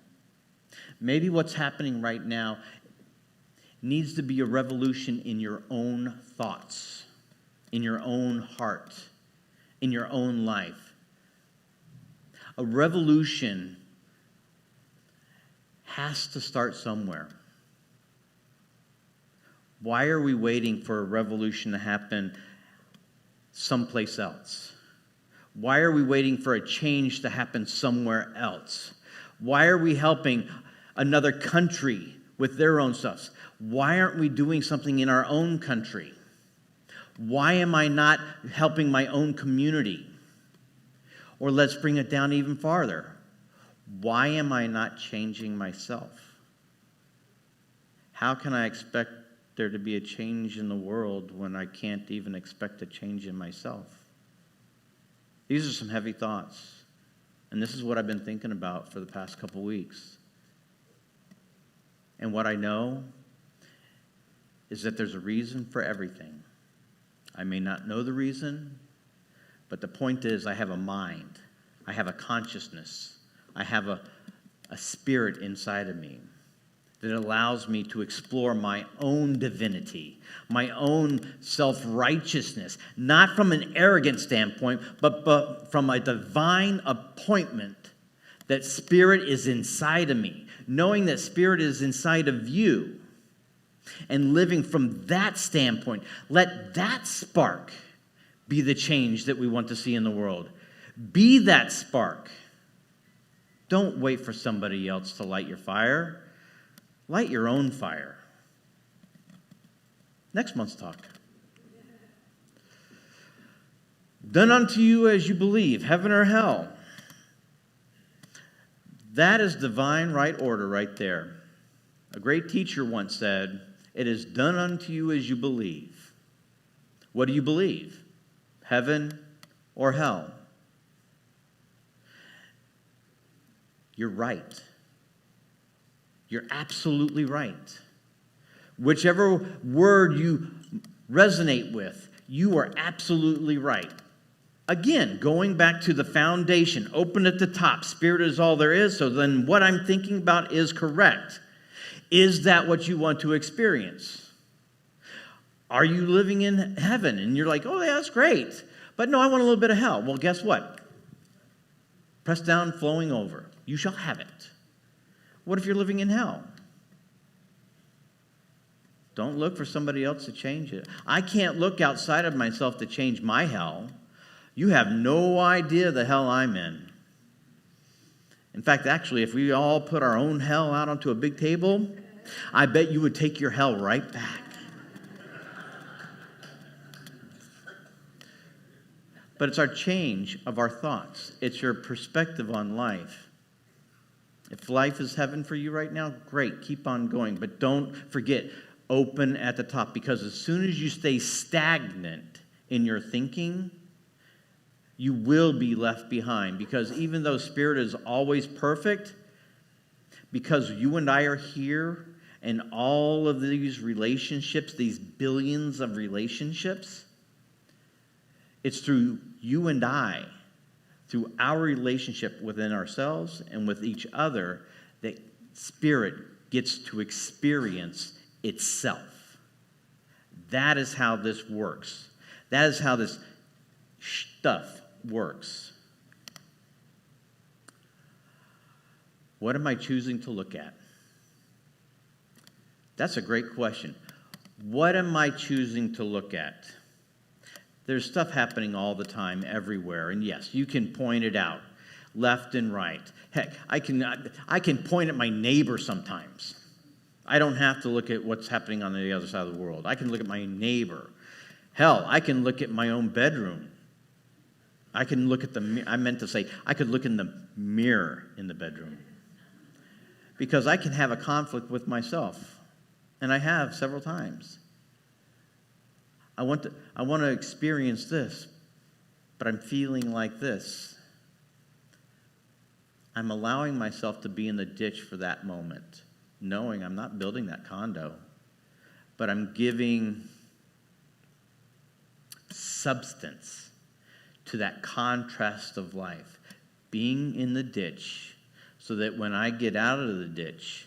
Maybe what's happening right now needs to be a revolution in your own thoughts, in your own heart, in your own life. A revolution has to start somewhere. Why are we waiting for a revolution to happen someplace else? Why are we waiting for a change to happen somewhere else? Why are we helping another country with their own stuff? Why aren't we doing something in our own country? Why am I not helping my own community? Or let's bring it down even farther. Why am I not changing myself? How can I expect there to be a change in the world when I can't even expect a change in myself? These are some heavy thoughts. And this is what I've been thinking about for the past couple weeks. And what I know is that there's a reason for everything. I may not know the reason, but the point is I have a mind. I have a consciousness. I have a spirit inside of me that allows me to explore my own divinity, my own self-righteousness, not from an arrogant standpoint, but from a divine appointment that Spirit is inside of me, knowing that Spirit is inside of you, and living from that standpoint. Let that spark be the change that we want to see in the world. Be that spark. Don't wait for somebody else to light your fire. Light your own fire. Next month's talk. Done unto you as you believe, heaven or hell. That is divine right order right there. A great teacher once said, it is done unto you as you believe. What do you believe? Heaven or hell? You're right. You're absolutely right. Whichever word you resonate with, you are absolutely right. Again, going back to the foundation, open at the top. Spirit is all there is, so then what I'm thinking about is correct. Is that what you want to experience? Are you living in heaven? And you're like, oh, yeah, that's great. But no, I want a little bit of hell. Well, guess what? Pressed down, flowing over. You shall have it. What if you're living in hell? Don't look for somebody else to change it. I can't look outside of myself to change my hell. You have no idea the hell I'm in. In fact, actually, if we all put our own hell out onto a big table, I bet you would take your hell right back. But it's our change of our thoughts. It's your perspective on life. If life is heaven for you right now, great, keep on going. But don't forget, open at the top. Because as soon as you stay stagnant in your thinking, you will be left behind. Because even though Spirit is always perfect, because you and I are here, and all of these relationships, these billions of relationships, it's through you and I, through our relationship within ourselves and with each other, that Spirit gets to experience itself. That is how this works. That is how this stuff works. What am I choosing to look at? That's a great question. What am I choosing to look at? There's stuff happening all the time, everywhere. And yes, you can point it out, left and right. Heck, I can point at my neighbor sometimes. I don't have to look at what's happening on the other side of the world. I can look at my neighbor. Hell, I can look at my own bedroom. I can look at I could look in the mirror in the bedroom. Because I can have a conflict with myself. And I have several times. I want to experience this, but I'm feeling like this. I'm allowing myself to be in the ditch for that moment, knowing I'm not building that condo, but I'm giving substance to that contrast of life, being in the ditch, so that when I get out of the ditch,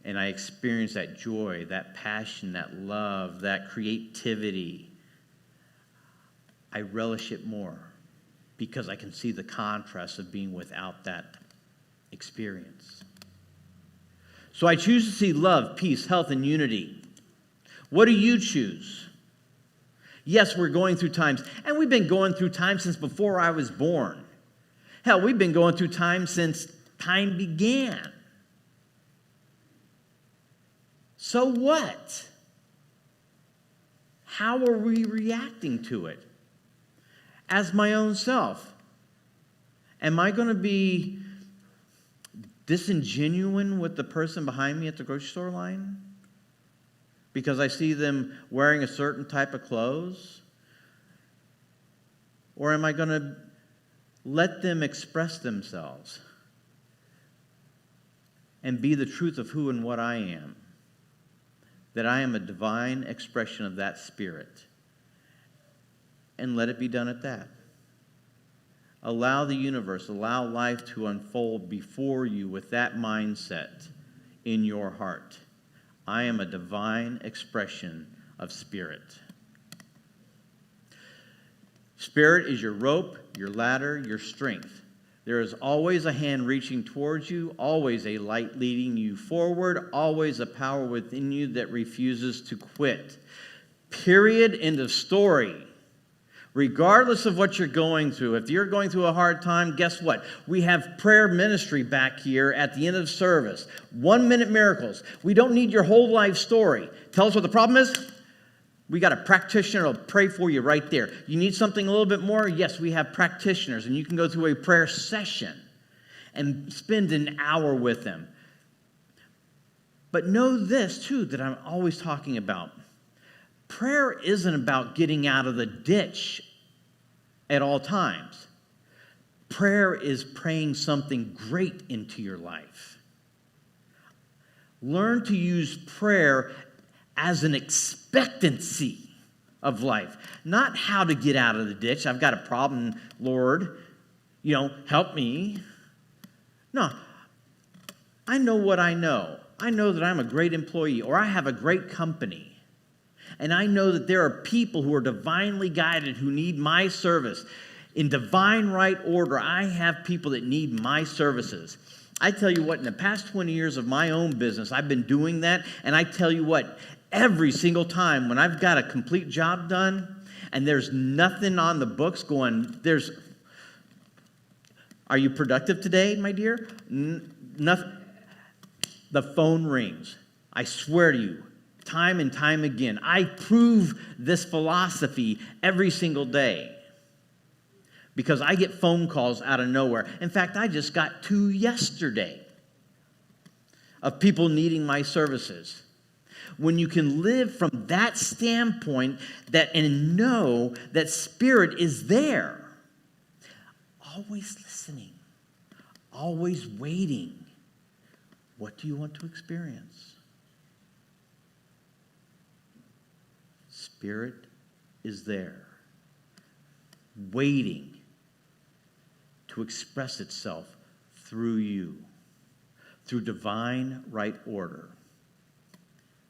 and I experience that joy, that passion, that love, that creativity, I relish it more because I can see the contrast of being without that experience. So I choose to see love, peace, health, and unity. What do you choose? Yes, we're going through times, and we've been going through times since before I was born. Hell, we've been going through time since time began. So what? How are we reacting to it? As my own self, am I going to be disingenuous with the person behind me at the grocery store line? Because I see them wearing a certain type of clothes? Or am I going to let them express themselves and be the truth of who and what I am? That I am a divine expression of that Spirit. And let it be done at that. Allow the universe, allow life to unfold before you with that mindset in your heart. I am a divine expression of Spirit. Spirit is your rope, your ladder, your strength. There is always a hand reaching towards you, always a light leading you forward, always a power within you that refuses to quit. Period. End of story. Regardless of what you're going through, if you're going through a hard time, guess what? We have prayer ministry back here at the end of service. 1-minute miracles. We don't need your whole life story. Tell us what the problem is. We got a practitioner who'll pray for you right there. You need something a little bit more? Yes, we have practitioners, and you can go through a prayer session and spend an hour with them. But know this, too, that I'm always talking about. Prayer isn't about getting out of the ditch at all times. Prayer is praying something great into your life. Learn to use prayer as an expectancy of life, not how to get out of the ditch. I've got a problem, Lord, help me. No, I know what I know. I know that I'm a great employee, or I have a great company. And I know that there are people who are divinely guided who need my service. In divine right order, I have people that need my services. I tell you what, in the past 20 years of my own business, I've been doing that. And I tell you what, every single time when I've got a complete job done and there's nothing on the books are you productive today, my dear? Nothing. The phone rings. I swear to you, time and time again. I prove this philosophy every single day because I get phone calls out of nowhere. In fact, I just got 2 yesterday of people needing my services. When you can live from that standpoint and know that Spirit is there, always listening, always waiting. What do you want to experience? Spirit is there, waiting to express itself through you, through divine right order.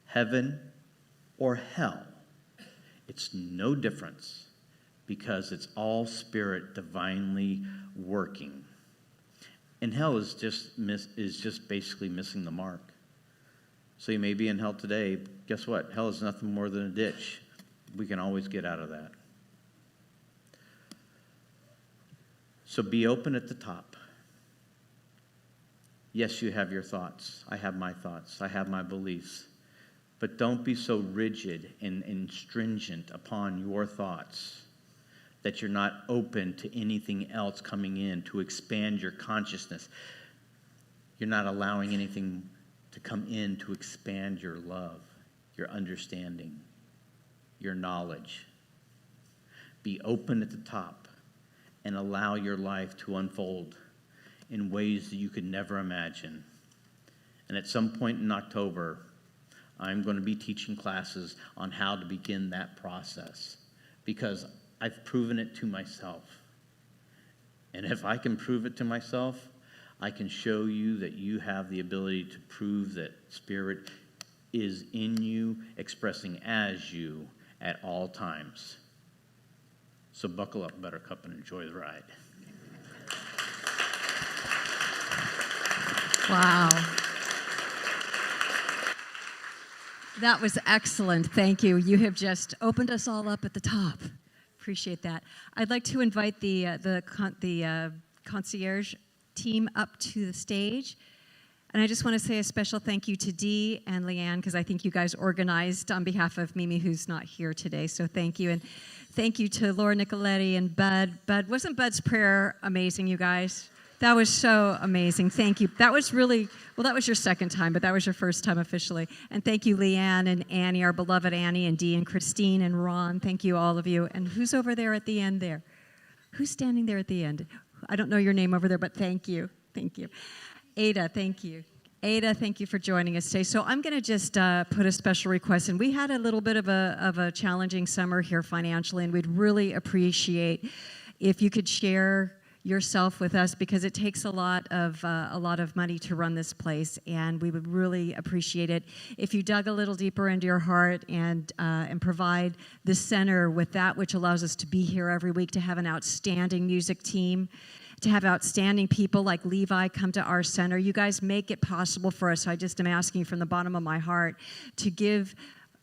Heaven or hell, it's no difference because it's all Spirit divinely working. And hell is just basically missing the mark. So you may be in hell today. Guess what? Hell is nothing more than a ditch. We can always get out of that. So be open at the top. Yes, you have your thoughts. I have my thoughts. I have my beliefs. But don't be so rigid and stringent upon your thoughts that you're not open to anything else coming in to expand your consciousness. You're not allowing anything to come in to expand your love, your understanding, your knowledge. Be open at the top and allow your life to unfold in ways that you could never imagine. And at some point in October, I'm going to be teaching classes on how to begin that process because I've proven it to myself. And if I can prove it to myself, I can show you that you have the ability to prove that Spirit is in you, expressing as you at all times. So buckle up, Buttercup, and enjoy the ride. Wow. That was excellent. Thank you. You have just opened us all up at the top. Appreciate that. I'd like to invite the concierge team up to the stage. And I just want to say a special thank you to Dee and Leanne, because I think you guys organized on behalf of Mimi, who's not here today. So thank you. And thank you to Laura Nicoletti and Bud. Bud, wasn't Bud's prayer amazing, you guys? That was so amazing. Thank you. That was really, well, that was your second time, but that was your first time officially. And thank you, Leanne and Annie, our beloved Annie, and Dee and Christine and Ron. Thank you, all of you. And who's over there at the end there? Who's standing there at the end? I don't know your name over there, but thank you. Thank you. Ada, thank you. Ada, thank you for joining us today. So I'm going to just put a special request in. We had a little bit of a challenging summer here financially, and we'd really appreciate if you could share yourself with us, because it takes a lot of money to run this place, and we would really appreciate it if you dug a little deeper into your heart and provide the center with that which allows us to be here every week, to have an outstanding music team, to have outstanding people like Levi come to our center. You guys make it possible for us. So I just am asking from the bottom of my heart to give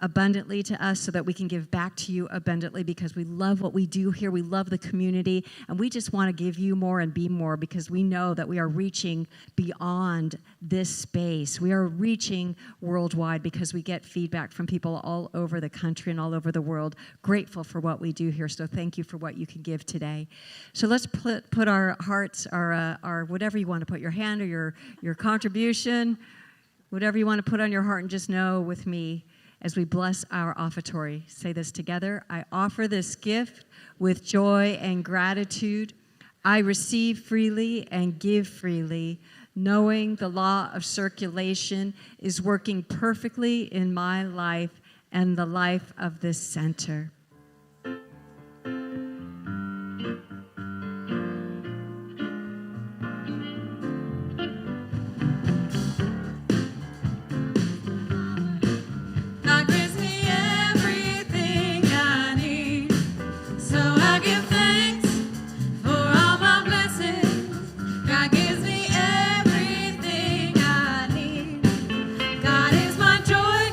abundantly to us so that we can give back to you abundantly, because we love what we do here. We love the community, and we just want to give you more and be more, because we know that we are reaching beyond this space. We are reaching worldwide because we get feedback from people all over the country and all over the world. Grateful for what we do here, so thank you for what you can give today. So let's put our hearts, our whatever you want to put, your hand or your contribution, whatever you want to put on your heart, and just know with me, as we bless our offertory, say this together. I offer this gift with joy and gratitude. I receive freely and give freely, knowing the law of circulation is working perfectly in my life and the life of this center. God gives me everything I need, so I give thanks for all my blessings. God gives me everything I need. God is my joy,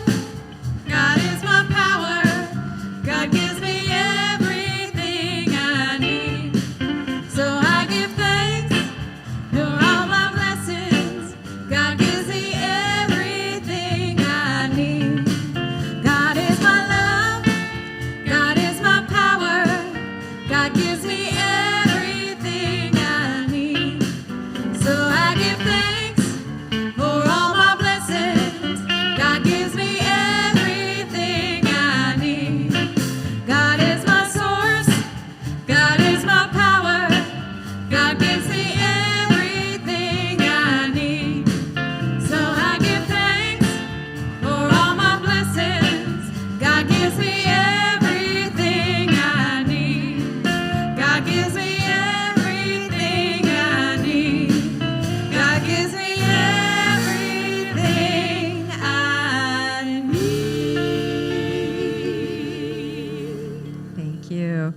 God is my power. God gives me everything I need, so I give thanks for all my blessings. God gives me everything I need. God is my love, God is my power. God gives me everything I need, so I give thanks for all my blessings. God gives me everything I need. God is my source, God is my power. God gives me everything I need, so I give thanks for all my blessings. God gives me everything I need. God gives me everything I need. God gives me everything I need. Thank you.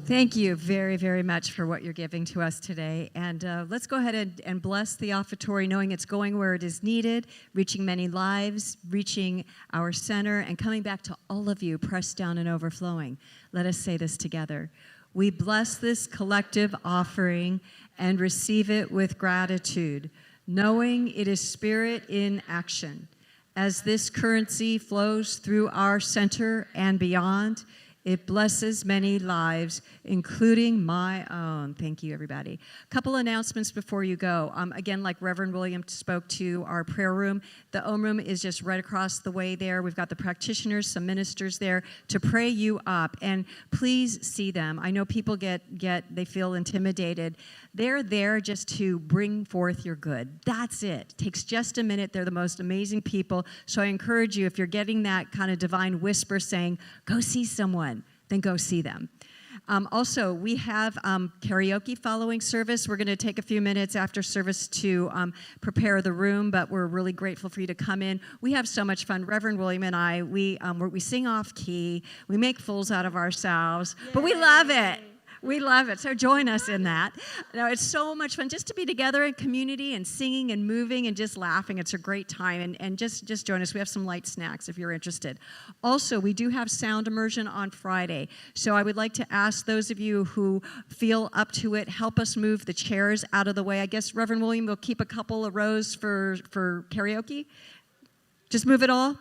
Thank you very, very much for what you're giving to us today. And let's go ahead and bless the offertory, knowing it's going where it is needed, reaching many lives, reaching our center, and coming back to all of you, pressed down and overflowing. Let us say this together. We bless this collective offering and receive it with gratitude, knowing it is spirit in action. As this currency flows through our center and beyond, it blesses many lives, including my own. Thank you, everybody. A couple announcements before you go. Again, like Reverend William spoke to, our prayer room. The Om room is just right across the way there. We've got the practitioners, some ministers there to pray you up. And please see them. I know people they feel intimidated. They're there just to bring forth your good. That's it. It takes just a minute. They're the most amazing people. So I encourage you, if you're getting that kind of divine whisper saying, go see someone, then go see them. Also, we have karaoke following service. We're going to take a few minutes after service to prepare the room, but we're really grateful for you to come in. We have so much fun. Reverend William and I, we sing off key. We make fools out of ourselves, but we love it. We love it. So join us in that. No, it's so much fun just to be together in community and singing and moving and just laughing. It's a great time. And just join us. We have some light snacks if you're interested. Also, we do have sound immersion on Friday. So I would like to ask those of you who feel up to it, help us move the chairs out of the way. I guess Reverend William will keep a couple of rows for karaoke. Just move it all.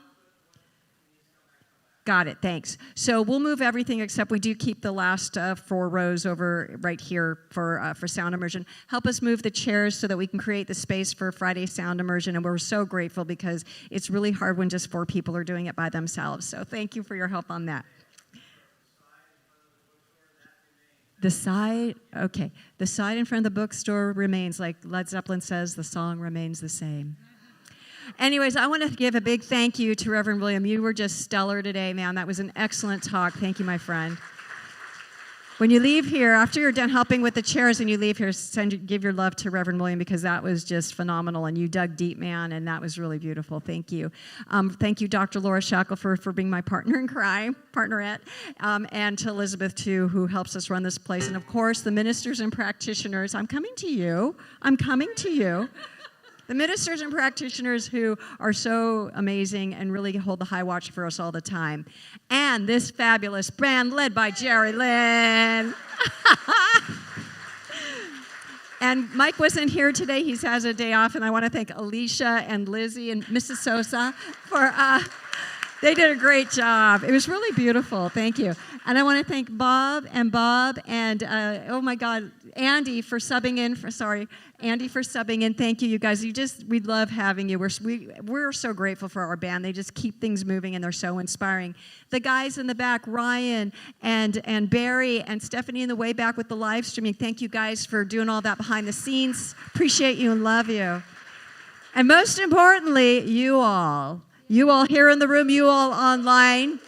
Got it, thanks. So we'll move everything except we do keep the last 4 rows over right here for sound immersion. Help us move the chairs so that we can create the space for Friday sound immersion, and we're so grateful because it's really hard when just 4 people are doing it by themselves. So thank you for your help on that. The side in front of the bookstore remains, like Led Zeppelin says, the song remains the same. Anyways, I want to give a big thank you to Reverend William. You were just stellar today, man. That was an excellent talk. Thank you, my friend. When you leave here, after you're done helping with the chairs and you leave here, give your love to Reverend William because that was just phenomenal. And you dug deep, man, and that was really beautiful. Thank you. Thank you, Dr. Laura Shackelford, for being my partner in crime, partnerette, and to Elizabeth, too, who helps us run this place. And, of course, the ministers and practitioners. I'm coming to you. The ministers and practitioners who are so amazing and really hold the high watch for us all the time. And this fabulous band led by Jerry Lynn. And Mike wasn't here today. He has a day off, and I want to thank Alicia and Lizzie and Mrs. Sosa for, they did a great job. It was really beautiful. Thank you. And I want to thank Bob and oh my God, Andy for subbing in. Andy for subbing in. Thank you, you guys. We love having you. We're so grateful for our band. They just keep things moving, and they're so inspiring. The guys in the back, Ryan and Barry and Stephanie in the way back with the live streaming. Thank you guys for doing all that behind the scenes. Appreciate you and love you. And most importantly, you all here in the room, you all online.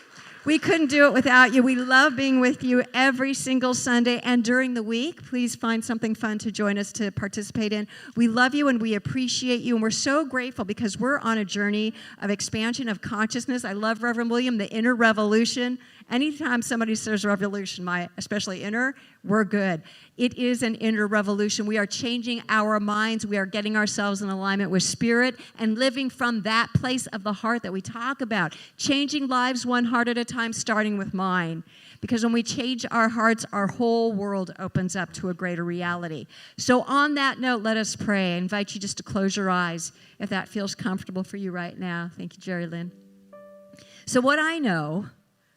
We couldn't do it without you. We love being with you every single Sunday and during the week. Please find something fun to join us to participate in. We love you and we appreciate you, and we're so grateful because we're on a journey of expansion of consciousness. I love Reverend William, the inner revolution. Anytime somebody says revolution, especially inner, we're good. It is an inner revolution. We are changing our minds. We are getting ourselves in alignment with spirit and living from that place of the heart that we talk about. Changing lives one heart at a time, starting with mine. Because when we change our hearts, our whole world opens up to a greater reality. So on that note, let us pray. I invite you just to close your eyes if that feels comfortable for you right now. Thank you, Jerry Lynn. So what I know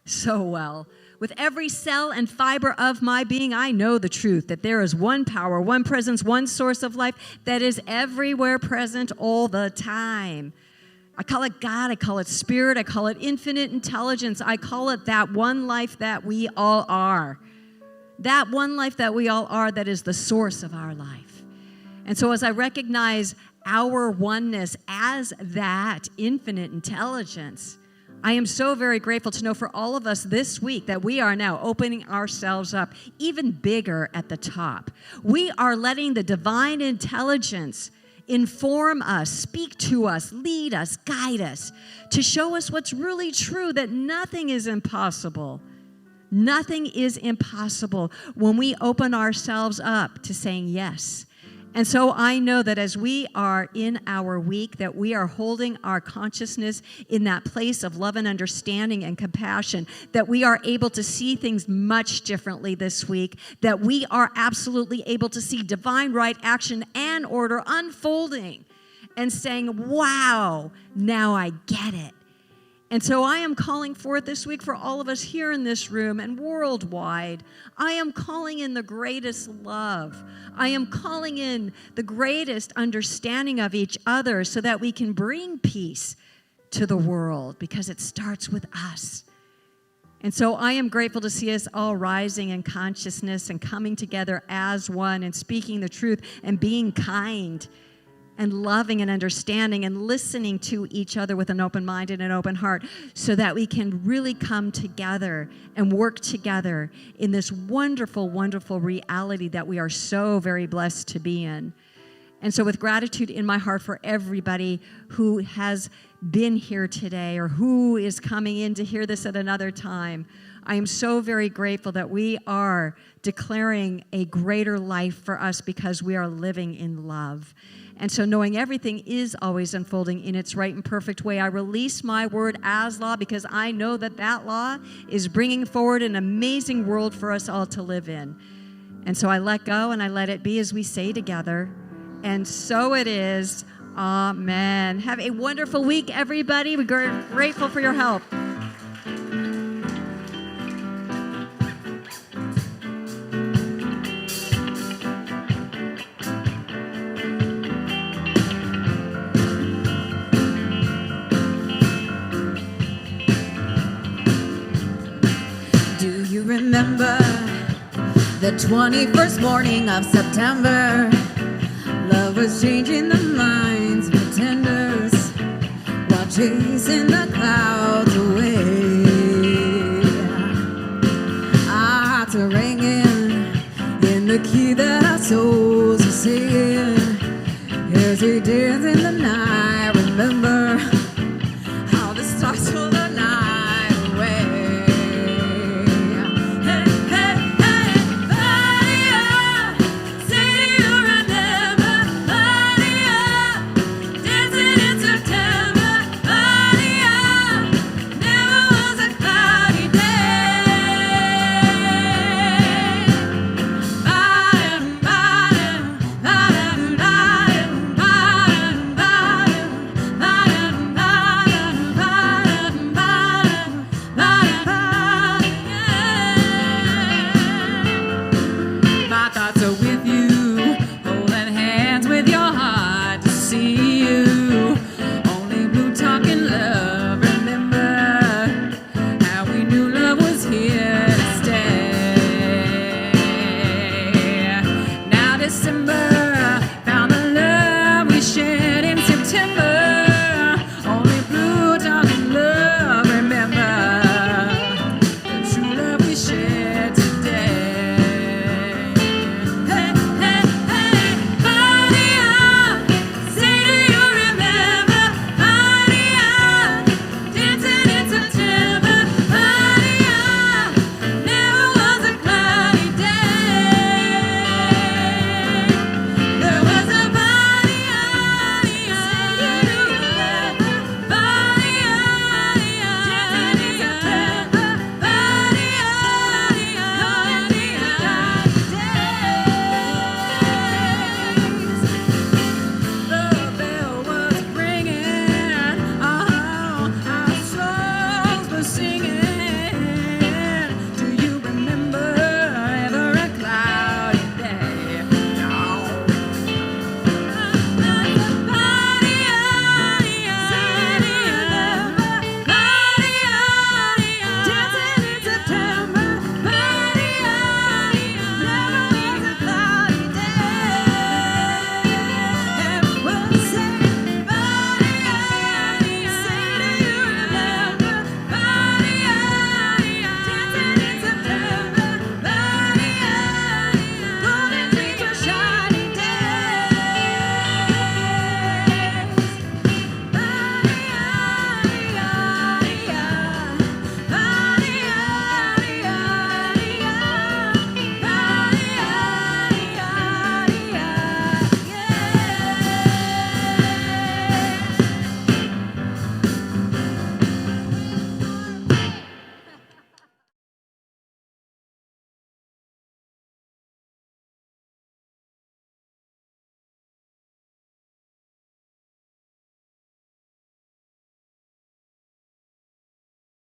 so well, with every cell and fiber of my being, I know the truth that there is one power, one presence, one source of life that is everywhere present all the time. I call it God, I call it spirit, I call it infinite intelligence, I call it that one life that we all are. That one life that we all are that is the source of our life. And so as I recognize our oneness as that infinite intelligence, I am so very grateful to know for all of us this week that we are now opening ourselves up even bigger at the top. We are letting the divine intelligence inform us, speak to us, lead us, guide us, to show us what's really true, that nothing is impossible. Nothing is impossible when we open ourselves up to saying yes. And so I know that as we are in our week, that we are holding our consciousness in that place of love and understanding and compassion, that we are able to see things much differently this week, that we are absolutely able to see divine right action and order unfolding and saying, wow, now I get it. And so I am calling forth this week for all of us here in this room and worldwide. I am calling in the greatest love. I am calling in the greatest understanding of each other so that we can bring peace to the world, because it starts with us. And so I am grateful to see us all rising in consciousness and coming together as one and speaking the truth and being kind and loving and understanding and listening to each other with an open mind and an open heart, so that we can really come together and work together in this wonderful, wonderful reality that we are so very blessed to be in. And so with gratitude in my heart for everybody who has been here today or who is coming in to hear this at another time, I am so very grateful that we are declaring a greater life for us because we are living in love. And so knowing everything is always unfolding in its right and perfect way, I release my word as law, because I know that that law is bringing forward an amazing world for us all to live in. And so I let go and I let it be as we say together. And so it is. Amen. Have a wonderful week, everybody. We're grateful for your help. Remember the 21st morning of September, love was changing the minds of pretenders while chasing the clouds away. Our hearts are ringing in the key that our souls are singing as we dance in the night.